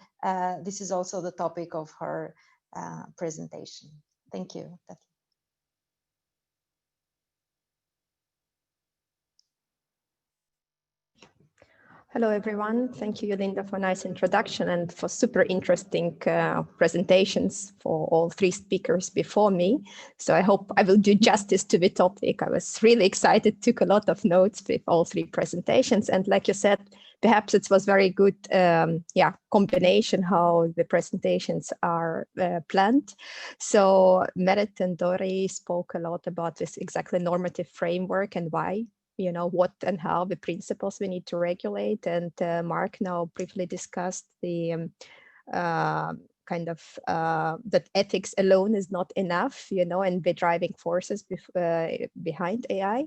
this is also the topic of her presentation. Thank you. Hello, everyone. Thank you, Jalinda, for a nice introduction and for super interesting presentations for all three speakers before me. So I hope I will do justice to the topic. I was really excited, took a lot of notes with all three presentations. And like you said, perhaps it was very good combination how the presentations are planned. So Merit and Dori spoke a lot about this exactly normative framework and why, you know, what and how the principles we need to regulate. And Mark now briefly discussed the that ethics alone is not enough, you know, and the driving forces behind AI.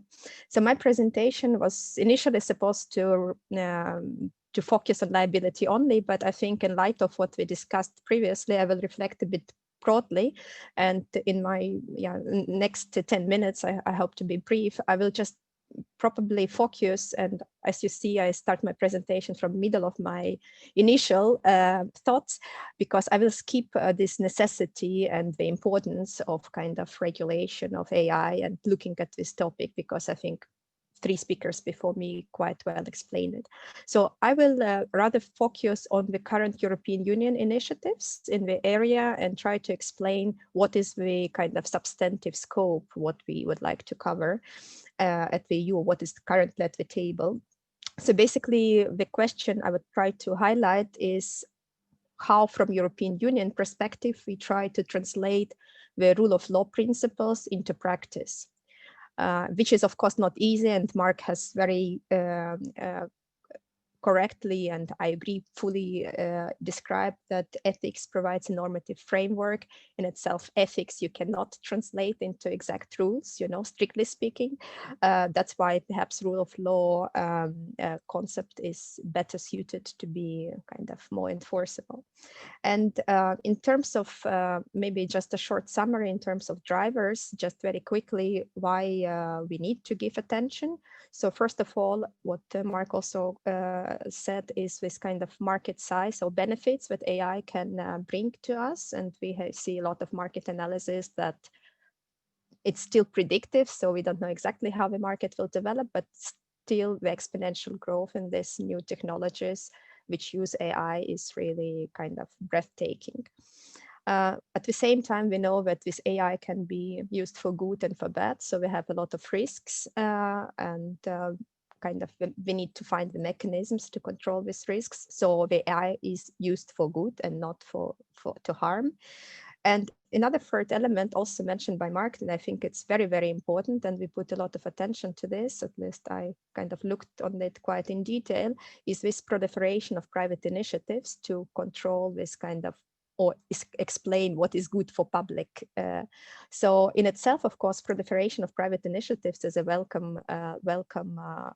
So my presentation was initially supposed to focus on liability only, but I think in light of what we discussed previously, I will reflect a bit broadly. And in my next 10 minutes, I hope to be brief. I will just probably focus, and as you see, I start my presentation from middle of my initial thoughts, because I will skip this necessity and the importance of kind of regulation of AI and looking at this topic, because I think three speakers before me quite well explained it. So I will rather focus on the current European Union initiatives in the area and try to explain what is the kind of substantive scope, what we would like to cover at the EU, what is currently at the table. So basically the question I would try to highlight is how from European Union perspective we try to translate the rule of law principles into practice. Which is of course not easy, and Mark has very correctly, and I agree fully, described that ethics provides a normative framework. In itself, ethics you cannot translate into exact rules, you know, strictly speaking. That's why perhaps rule of law concept is better suited to be kind of more enforceable. And in terms of maybe just a short summary in terms of drivers, just very quickly, why we need to give attention. So first of all, what Mark also said is this kind of market size or benefits that AI can bring to us. And we see a lot of market analysis that it's still predictive, so we don't know exactly how the market will develop, but still the exponential growth in these new technologies which use AI is really kind of breathtaking. At the same time, we know that this AI can be used for good and for bad, so we have a lot of risks, and kind of we need to find the mechanisms to control these risks. So the AI is used for good and not to harm. And another third element also mentioned by Mark, and I think it's very, very important, and we put a lot of attention to this, at least I kind of looked on it quite in detail, is this proliferation of private initiatives to control this kind of, or explain what is good for public. So in itself, of course, proliferation of private initiatives is a welcome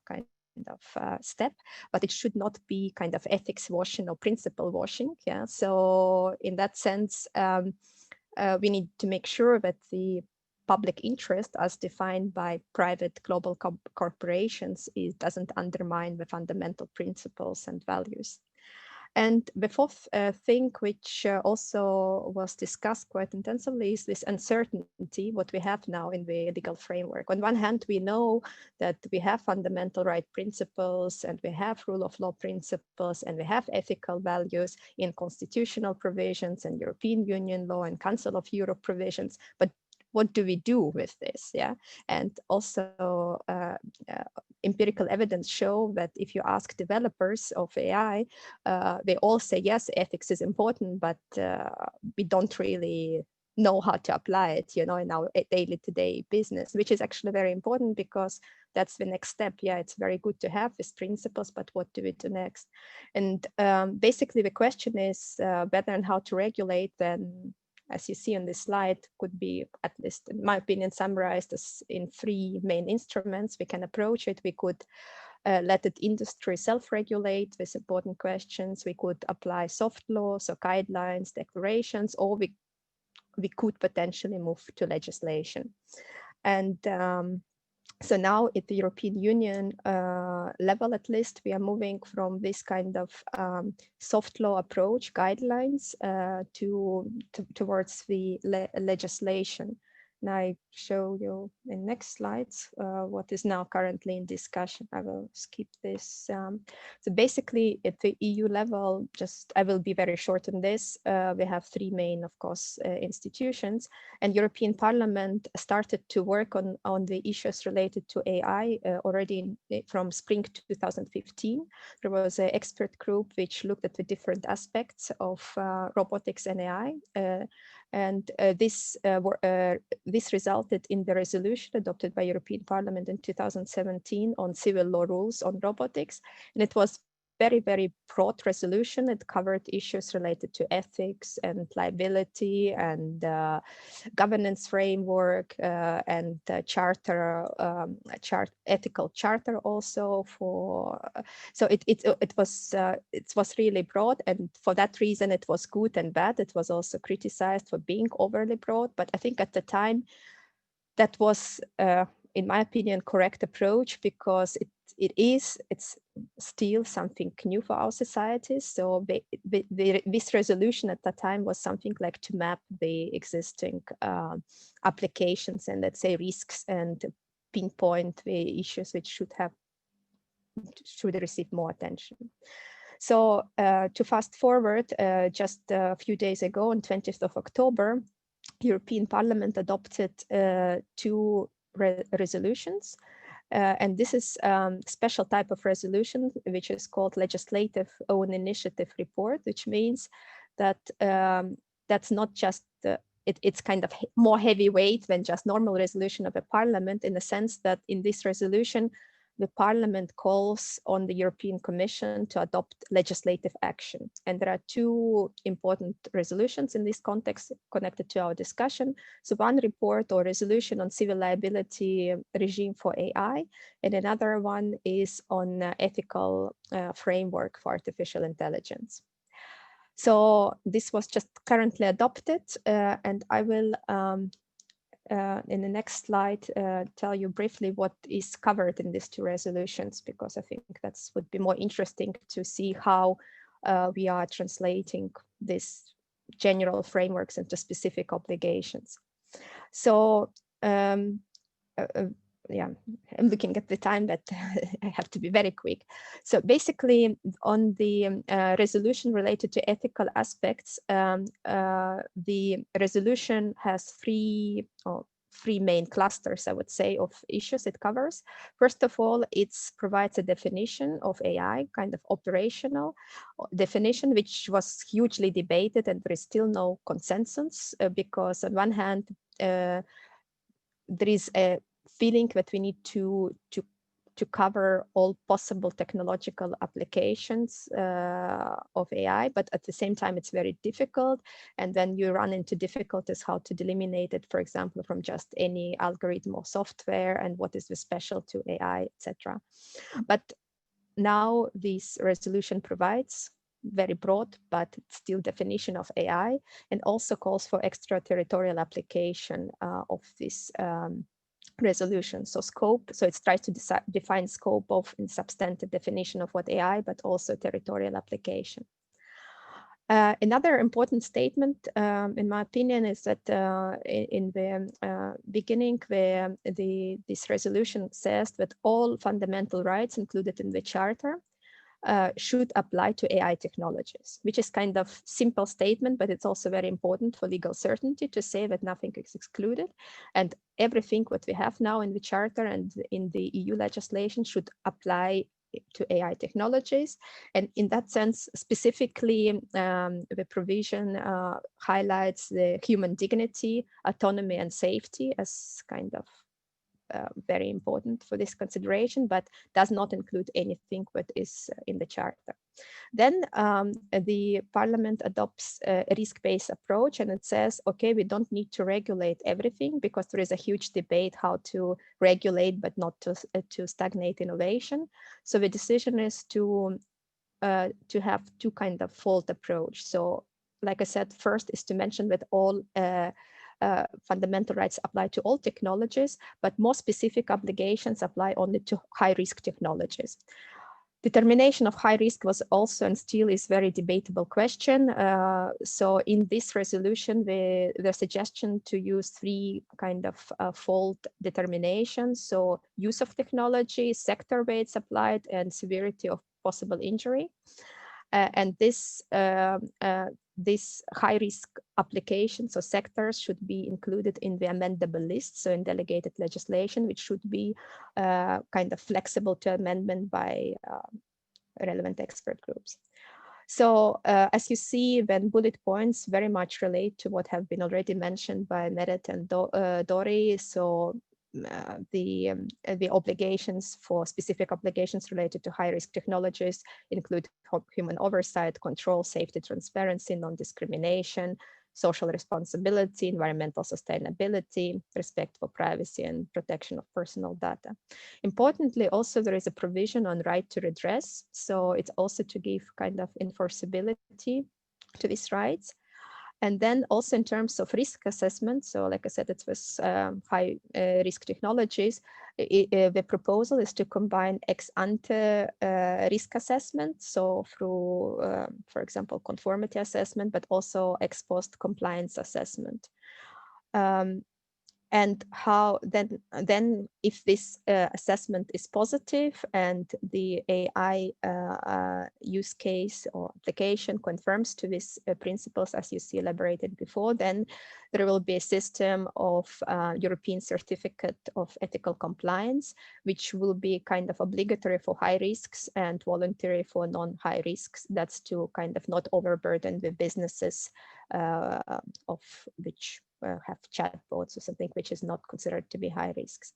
kind of step, but it should not be kind of ethics washing or principle washing. Yeah. So in that sense, we need to make sure that the public interest as defined by private global corporations doesn't undermine the fundamental principles and values. And the fourth thing, which also was discussed quite intensively, is this uncertainty, what we have now in the legal framework. On one hand, we know that we have fundamental right principles, and we have rule of law principles, and we have ethical values in constitutional provisions and European Union law and Council of Europe provisions. But what do we do with this? Yeah, and also empirical evidence show that if you ask developers of AI, they all say yes, ethics is important, but we don't really know how to apply it, you know, in our daily-to-day business, which is actually very important because that's the next step. Yeah, it's very good to have these principles, but what do we do next? And basically, the question is whether and how to regulate. Then, as you see on this slide, could be, at least in my opinion, summarized as in three main instruments we can approach it. We could let the industry self-regulate with important questions. We could apply soft laws or guidelines, declarations, or we could potentially move to legislation. And so now at the European Union level, at least, we are moving from this kind of soft law approach, guidelines, towards the legislation. And I show you in next slides what is now currently in discussion. I will skip this. So basically at the EU level, I will be very short on this. We have three main, of course, institutions, and European Parliament started to work on the issues related to AI already from spring 2015. There was an expert group which looked at the different aspects of robotics and AI. And this resulted in the resolution adopted by European Parliament in 2017 on civil law rules on robotics. And it was very, very broad resolution. It covered issues related to ethics and liability and governance framework and ethical charter also for. So it was really broad, and for that reason it was good and bad. It was also criticized for being overly broad, but I think at the time that was, in my opinion, correct approach, because it's still something new for our societies. So this resolution at that time was something like to map the existing applications and, let's say, risks, and pinpoint the issues which should receive more attention. So to fast forward, just a few days ago, on 20th of October, European Parliament adopted two resolutions. And this is a special type of resolution, which is called legislative own initiative report, which means that that's not just, it's kind of more heavyweight than just normal resolution of a parliament, in the sense that in this resolution, the Parliament calls on the European Commission to adopt legislative action. And there are two important resolutions in this context connected to our discussion. So one report or resolution on civil liability regime for AI, and another one is on ethical framework for artificial intelligence. So this was just currently adopted, and I will in the next slide, tell you briefly what is covered in these two resolutions, because I think that's would be more interesting to see how we are translating these general frameworks into specific obligations. So yeah, I'm looking at the time, but I have to be very quick. So basically, on the resolution related to ethical aspects, the resolution has three main clusters, I would say, of issues it covers. First of all, it provides a definition of AI, kind of operational definition, which was hugely debated, and there is still no consensus, because on one hand, there is a feeling that we need to cover all possible technological applications of AI, but at the same time, it's very difficult. And then you run into difficulties how to delineate it, for example, from just any algorithm or software, and what is the special to AI, etc. But now this resolution provides very broad, but still definition of AI, and also calls for extraterritorial application of this resolution. So scope, so it tries to define scope of in substantive definition of what AI, but also territorial application. Another important statement, in my opinion, is that in the beginning, this resolution says that all fundamental rights included in the Charter should apply to AI technologies, which is kind of simple statement, but it's also very important for legal certainty to say that nothing is excluded, and everything what we have now in the Charter and in the EU legislation should apply to AI technologies. And in that sense, specifically, the provision highlights the human dignity, autonomy, and safety as kind of very important for this consideration, but does not include anything that is in the Charter. Then the Parliament adopts a risk-based approach, and it says, okay, we don't need to regulate everything, because there is a huge debate how to regulate but not to stagnate innovation. So the decision is to have two kind of fold approach. So like I said, first is to mention that all fundamental rights apply to all technologies, but more specific obligations apply only to high-risk technologies. Determination of high risk was also and still is very debatable question. So in this resolution, the suggestion to use three kind of fold determinations. So use of technology, sector where it's applied, and severity of possible injury. And this high-risk applications or sectors should be included in the amendable list, so in delegated legislation, which should be kind of flexible to amendment by relevant expert groups. So as you see, then bullet points very much relate to what have been already mentioned by Meret and Dori. So the obligations for specific obligations related to high-risk technologies include human oversight, control, safety, transparency, non-discrimination, social responsibility, environmental sustainability, respect for privacy, and protection of personal data. Importantly, also there is a provision on right to redress. So it's also to give kind of enforceability to these rights. And then also in terms of risk assessment, so like I said, it was high risk technologies. The proposal is to combine ex ante risk assessment, so through, for example, conformity assessment, but also ex post compliance assessment. And how then if this assessment is positive and the AI use case or application confirms to these principles, as you see elaborated before, then there will be a system of European certificate of ethical compliance, which will be kind of obligatory for high risks and voluntary for non-high risks. That's to kind of not overburden the businesses of which have chatbots or something which is not considered to be high risks.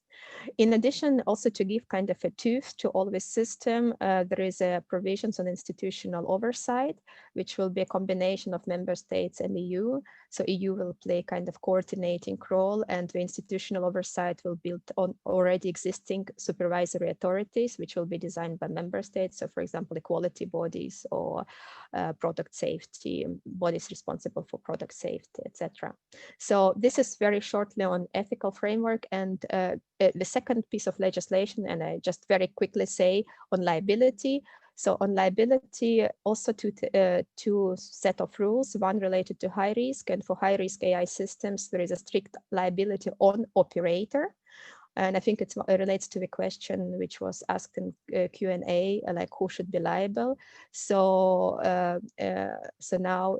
In addition, also to give kind of a tooth to all this system, there is a provisions on institutional oversight, which will be a combination of member states and EU. So EU will play kind of coordinating role, and the institutional oversight will build on already existing supervisory authorities, which will be designed by member states. So for example, equality bodies or product safety, bodies responsible for product safety, etc. So this is very shortly on ethical framework. And the second piece of legislation, and I just very quickly say on liability. So on liability, also two set of rules, one related to high risk, and for high risk AI systems, there is a strict liability on operator. And I think it relates to the question which was asked in Q&A, like who should be liable. So, so now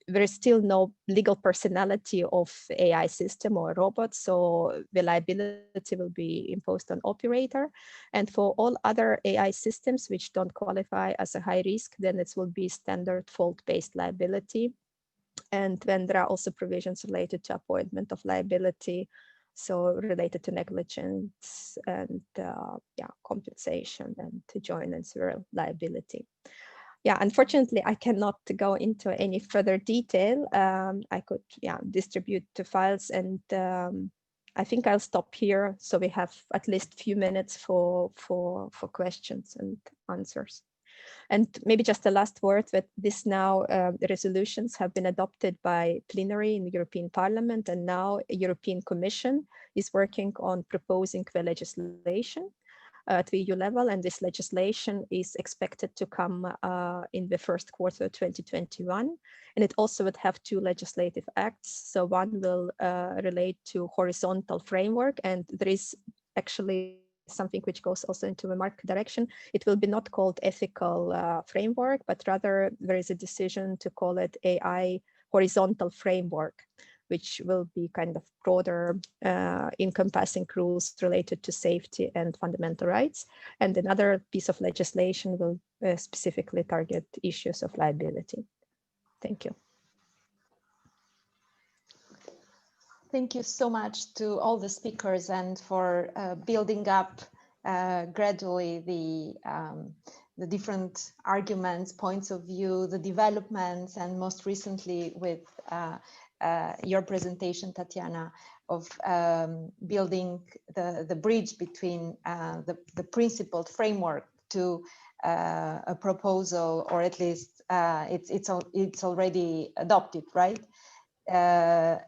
there is still no legal personality of AI system or robot. So the liability will be imposed on operator. And for all other AI systems which don't qualify as a high risk, then it will be standard fault-based liability. And then there are also provisions related to appointment of liability, so related to negligence and compensation and to joint and several liability. Yeah, unfortunately, I cannot go into any further detail. I could distribute the files, and I think I'll stop here so we have at least a few minutes for questions and answers. And maybe just the last word that this now the resolutions have been adopted by plenary in the European Parliament, and now European Commission is working on proposing the legislation at the EU level, and this legislation is expected to come in the first quarter of 2021. And it also would have two legislative acts. So one will relate to horizontal framework, and there is actually something which goes also into the market direction. It will be not called ethical framework, but rather there is a decision to call it AI horizontal framework, which will be kind of broader, encompassing rules related to safety and fundamental rights. And another piece of legislation will specifically target issues of liability. Thank you. Thank you so much to all the speakers and for building up gradually the different arguments, points of view, the developments, and most recently with your presentation, Tatiana, of building the bridge between the principled framework to a proposal, or at least it's already adopted, right? A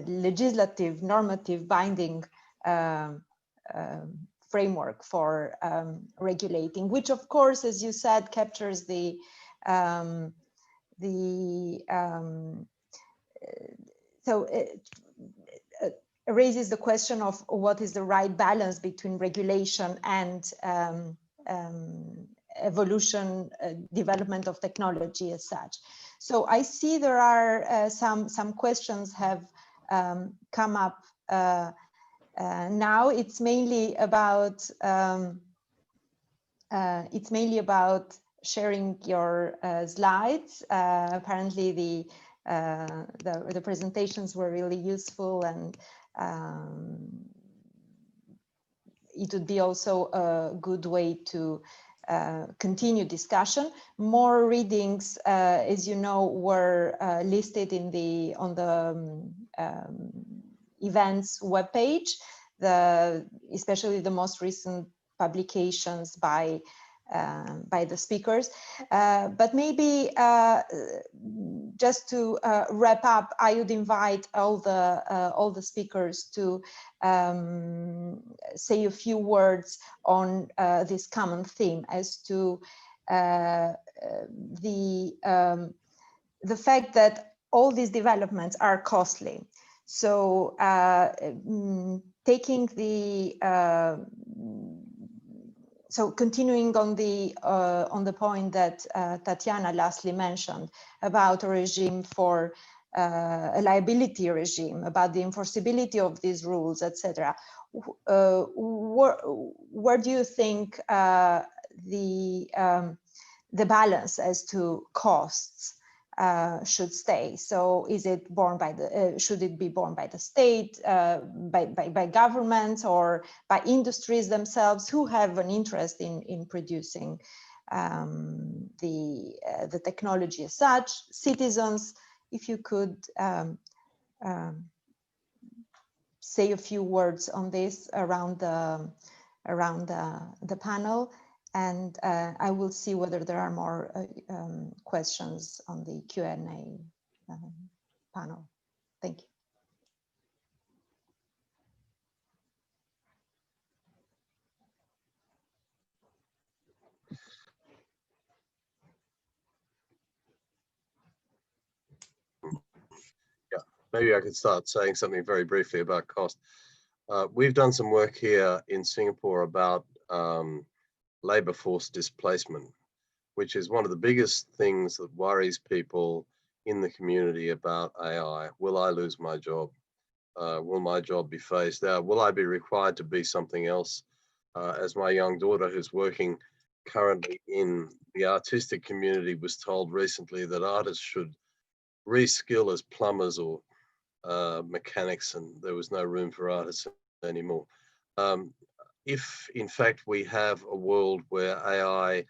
legislative, normative, binding framework for regulating, which of course, as you said, captures raises the question of what is the right balance between regulation and evolution, development of technology as such. So I see there are some questions have come up now. It's mainly about sharing your slides. Apparently the presentations were really useful, and it would be also a good way to continue discussion. More readings, as you know, were listed on the events webpage, especially the most recent publications by the speakers. But maybe just to wrap up, I would invite all the speakers to say a few words on this common theme as to the fact that all these developments are costly. So continuing on the point that Tatiana lastly mentioned about a regime for a liability regime, about the enforceability of these rules, etc. Where do you think the balance as to costs should stay. So is it borne by the, should it be borne by the state, by governments, or by industries themselves who have an interest in producing the technology as such? Citizens, if you could say a few words on this around the panel, and I will see whether there are more questions on the Q&A panel. Thank you. Yeah, maybe I could start saying something very briefly about cost. We've done some work here in Singapore about labor force displacement, which is one of the biggest things that worries people in the community about AI. Will I lose my job? Will my job be phased out? Will I be required to be something else? As my young daughter, who's working currently in the artistic community, was told recently that artists should reskill as plumbers or mechanics, and there was no room for artists anymore. If in fact we have a world where AI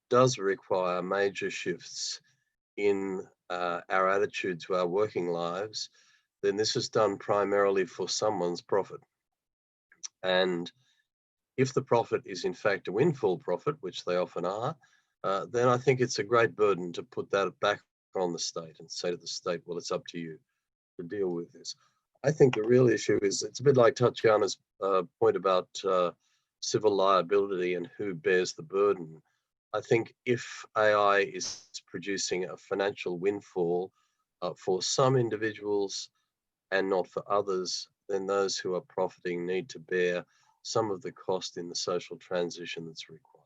does require major shifts in our attitude to our working lives, then this is done primarily for someone's profit. And if the profit is in fact a windfall profit, which they often are, then I think it's a great burden to put that back on the state and say to the state, well, it's up to you to deal with this. I think the real issue is, it's a bit like Tatjana's point about civil liability and who bears the burden. I think if AI is producing a financial windfall for some individuals and not for others, then those who are profiting need to bear some of the cost in the social transition that's required.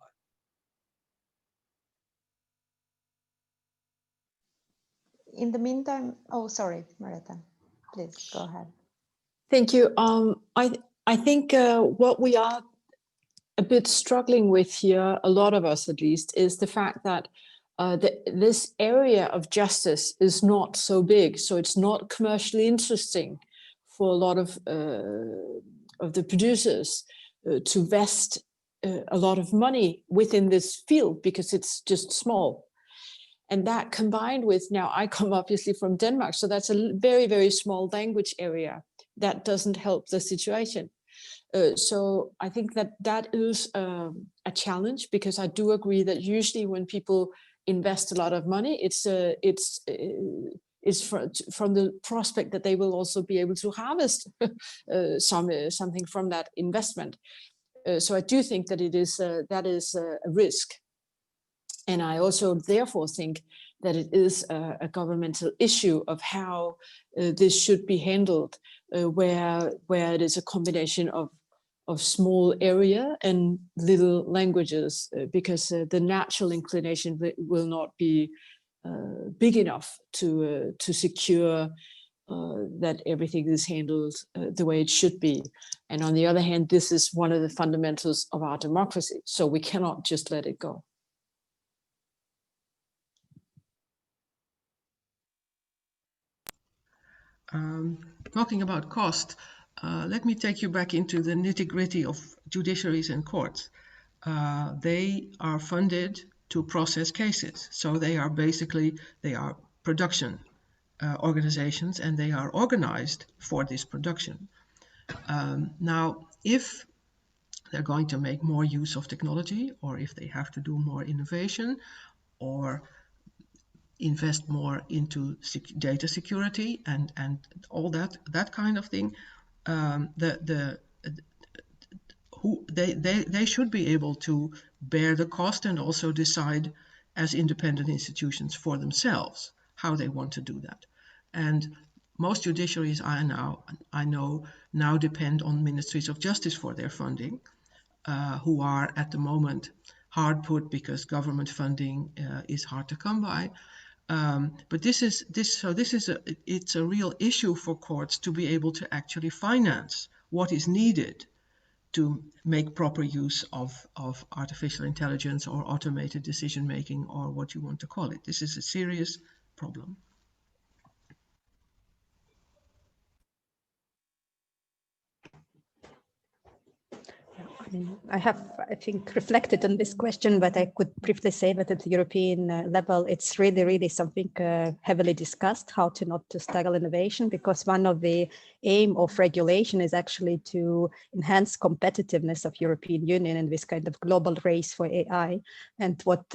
In the meantime, oh, sorry, Marita, please go ahead. Thank you. I think what we are a bit struggling with here, a lot of us at least, is the fact that this area of justice is not so big, so it's not commercially interesting for a lot of the producers to vest a lot of money within this field, because it's just small. And that combined with, now I come obviously from Denmark, so that's a very, very small language area. That doesn't help the situation. So I think that that is a challenge, because I do agree that usually when people invest a lot of money, it's from the prospect that they will also be able to harvest something from that investment. So I do think that that is a risk. And I also therefore think that it is a governmental issue of how this should be handled, where it is a combination of small area and little languages, because the natural inclination will not be big enough to secure that everything is handled the way it should be. And on the other hand, this is one of the fundamentals of our democracy, so we cannot just let it go. Talking about cost, let me take you back into the nitty-gritty of judiciaries and courts. They are funded to process cases. So they are production organizations, and they are organized for this production. Now, if they're going to make more use of technology, or if they have to do more innovation, or invest more into data security and all that kind of thing, they should be able to bear the cost and also decide as independent institutions for themselves how they want to do that. And most judiciaries I know now depend on ministries of justice for their funding, who are at the moment hard put because government funding is hard to come by. But it's a real issue for courts to be able to actually finance what is needed to make proper use of artificial intelligence or automated decision making, or what you want to call it. This is a serious problem. I have, I think, reflected on this question, but I could briefly say that at the European level, it's really, really something heavily discussed, how to not to staggle innovation, because one of the aim of regulation is actually to enhance competitiveness of European Union in this kind of global race for AI. And what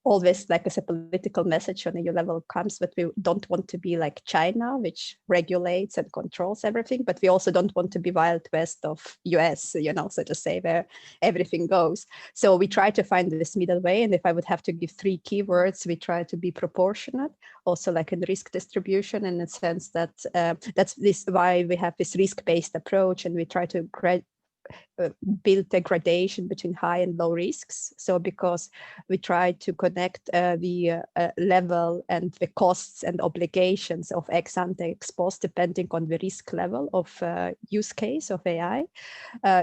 always, like as a political message on EU level comes, but we don't want to be like China, which regulates and controls everything, but we also don't want to be Wild West of US, you know, so to say, where everything goes. So we try to find this middle way. And if I would have to give 3 keywords, we try to be proportionate, also like in risk distribution, in the sense that that's this why we have this risk-based approach, and we try to build a gradation between high and low risks. So because we try to connect the level and the costs and obligations of ex ante ex post depending on the risk level of use case of AI.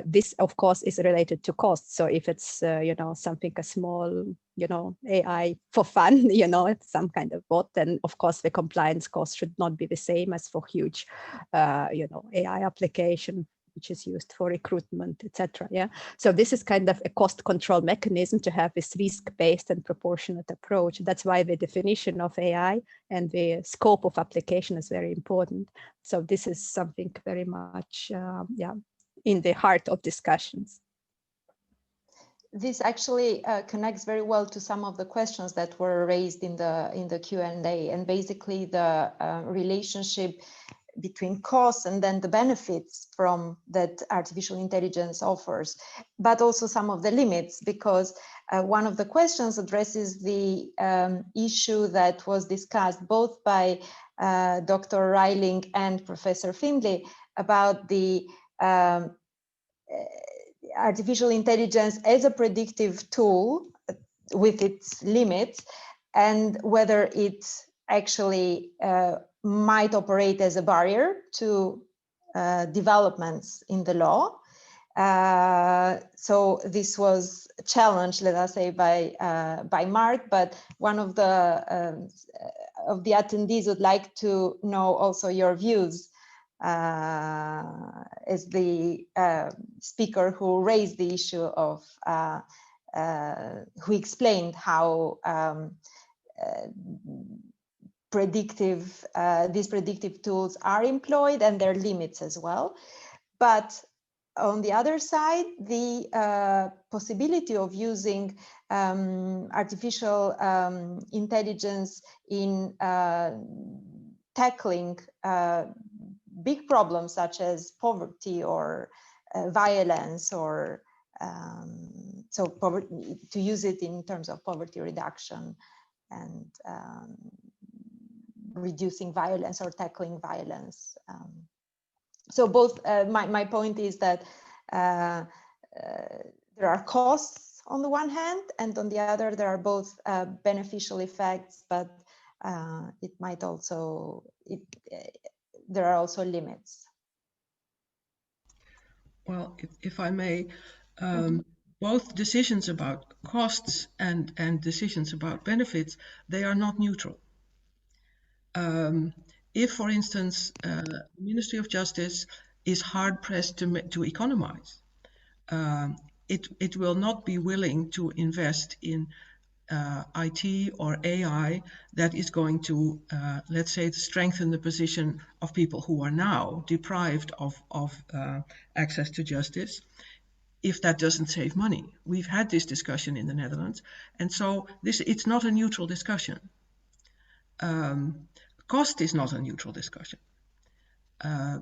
This of course is related to costs. So if it's you know, something a small, you know, AI for fun, you know, some kind of bot, then of course the compliance cost should not be the same as for huge you know, AI application which is used for recruitment, etc. Yeah. So this is kind of a cost control mechanism to have this risk-based and proportionate approach. That's why the definition of AI and the scope of application is very important. So this is something very much, yeah, in the heart of discussions. This actually connects very well to some of the questions that were raised in the Q&A, and basically the relationship between costs and then the benefits from that artificial intelligence offers, but also some of the limits, because one of the questions addresses the issue that was discussed both by Dr. Reiling and Professor Findlay about the artificial intelligence as a predictive tool with its limits, and whether it actually might operate as a barrier to developments in the law. So this was challenged, let us say, by Mark, but one of the attendees would like to know also your views as the speaker who raised the issue of, who explained how these predictive tools are employed and their limits as well. But on the other side, the possibility of using artificial intelligence in tackling big problems such as poverty or violence, or so poverty, to use it in terms of poverty reduction and reducing violence or tackling violence. So both, my point is that there are costs on the one hand, and on the other there are both beneficial effects, but it might also, there are also limits. Well, if I may, both decisions about costs and decisions about benefits, they are not neutral. If, for instance, the Ministry of Justice is hard pressed to economize, it will not be willing to invest in IT or AI that is going to, let's say, strengthen the position of people who are now deprived of access to justice, if that doesn't save money. We've had this discussion in the Netherlands, and so it's not a neutral discussion. Cost is not a neutral discussion.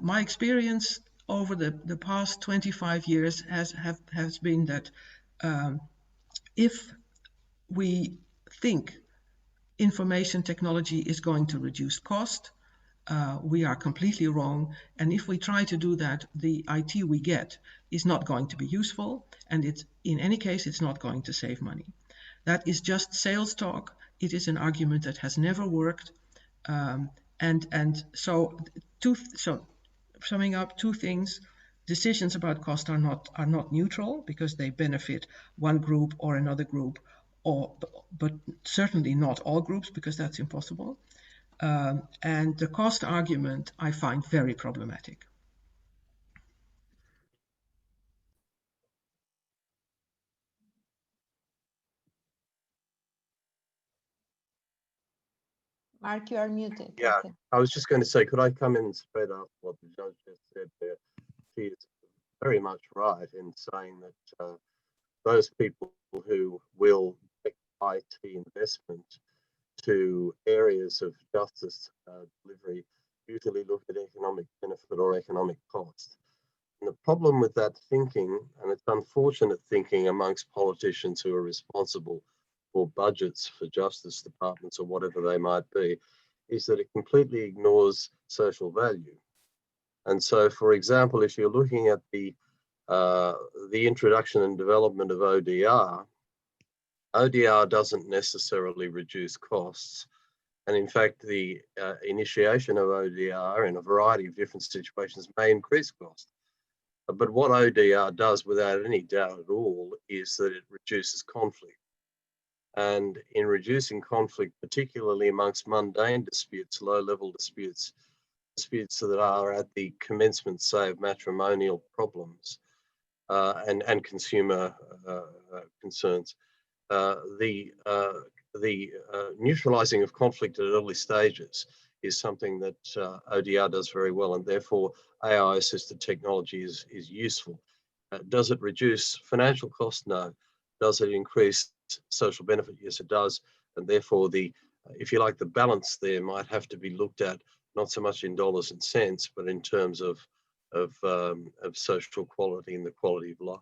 My experience over the past 25 years has been that if we think information technology is going to reduce cost, we are completely wrong. And if we try to do that, the IT we get is not going to be useful, and in any case, it's not going to save money. That is just sales talk. It is an argument that has never worked. So summing up, 2 things: decisions about cost are not neutral because they benefit one group or another group, but certainly not all groups, because that's impossible. And the cost argument I find very problematic. Mark, you are muted. Yeah, Okay. I was just going to say, could I come in straight after what the judge just said there? She is very much right in saying that those people who will take IT investment to areas of justice delivery usually look at economic benefit or economic cost. And the problem with that thinking, and it's unfortunate thinking amongst politicians who are responsible for budgets for justice departments or whatever they might be, is that it completely ignores social value. And so, for example, if you're looking at the introduction and development of ODR, ODR doesn't necessarily reduce costs. And in fact, the initiation of ODR in a variety of different situations may increase costs. But what ODR does, without any doubt at all, is that it reduces conflict. And in reducing conflict, particularly amongst mundane disputes, low-level disputes, disputes that are at the commencement, say, of matrimonial problems and consumer concerns, the neutralizing of conflict at early stages is something that ODR does very well, and therefore AI-assisted technology is useful. Does it reduce financial cost? No. Does it increase social benefit? Yes, it does. And therefore, if you like, the balance there might have to be looked at not so much in dollars and cents, but in terms of social quality and the quality of life.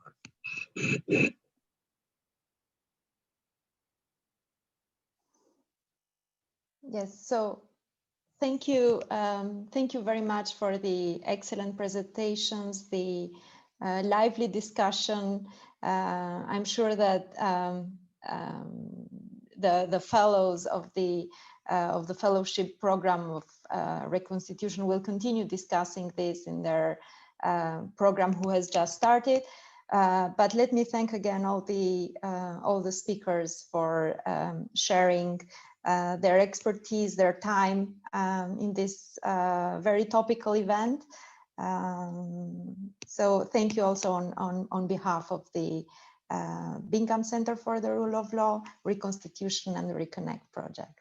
Yes, so thank you very much for the excellent presentations, the lively discussion. I'm sure that the fellows of the fellowship program of Reconstitution will continue discussing this in their program who has just started. But let me thank again all the speakers for sharing their expertise, their time in this very topical event. So thank you also on behalf of the Bingham Center for the Rule of Law, Reconstitution and the Reconnect project.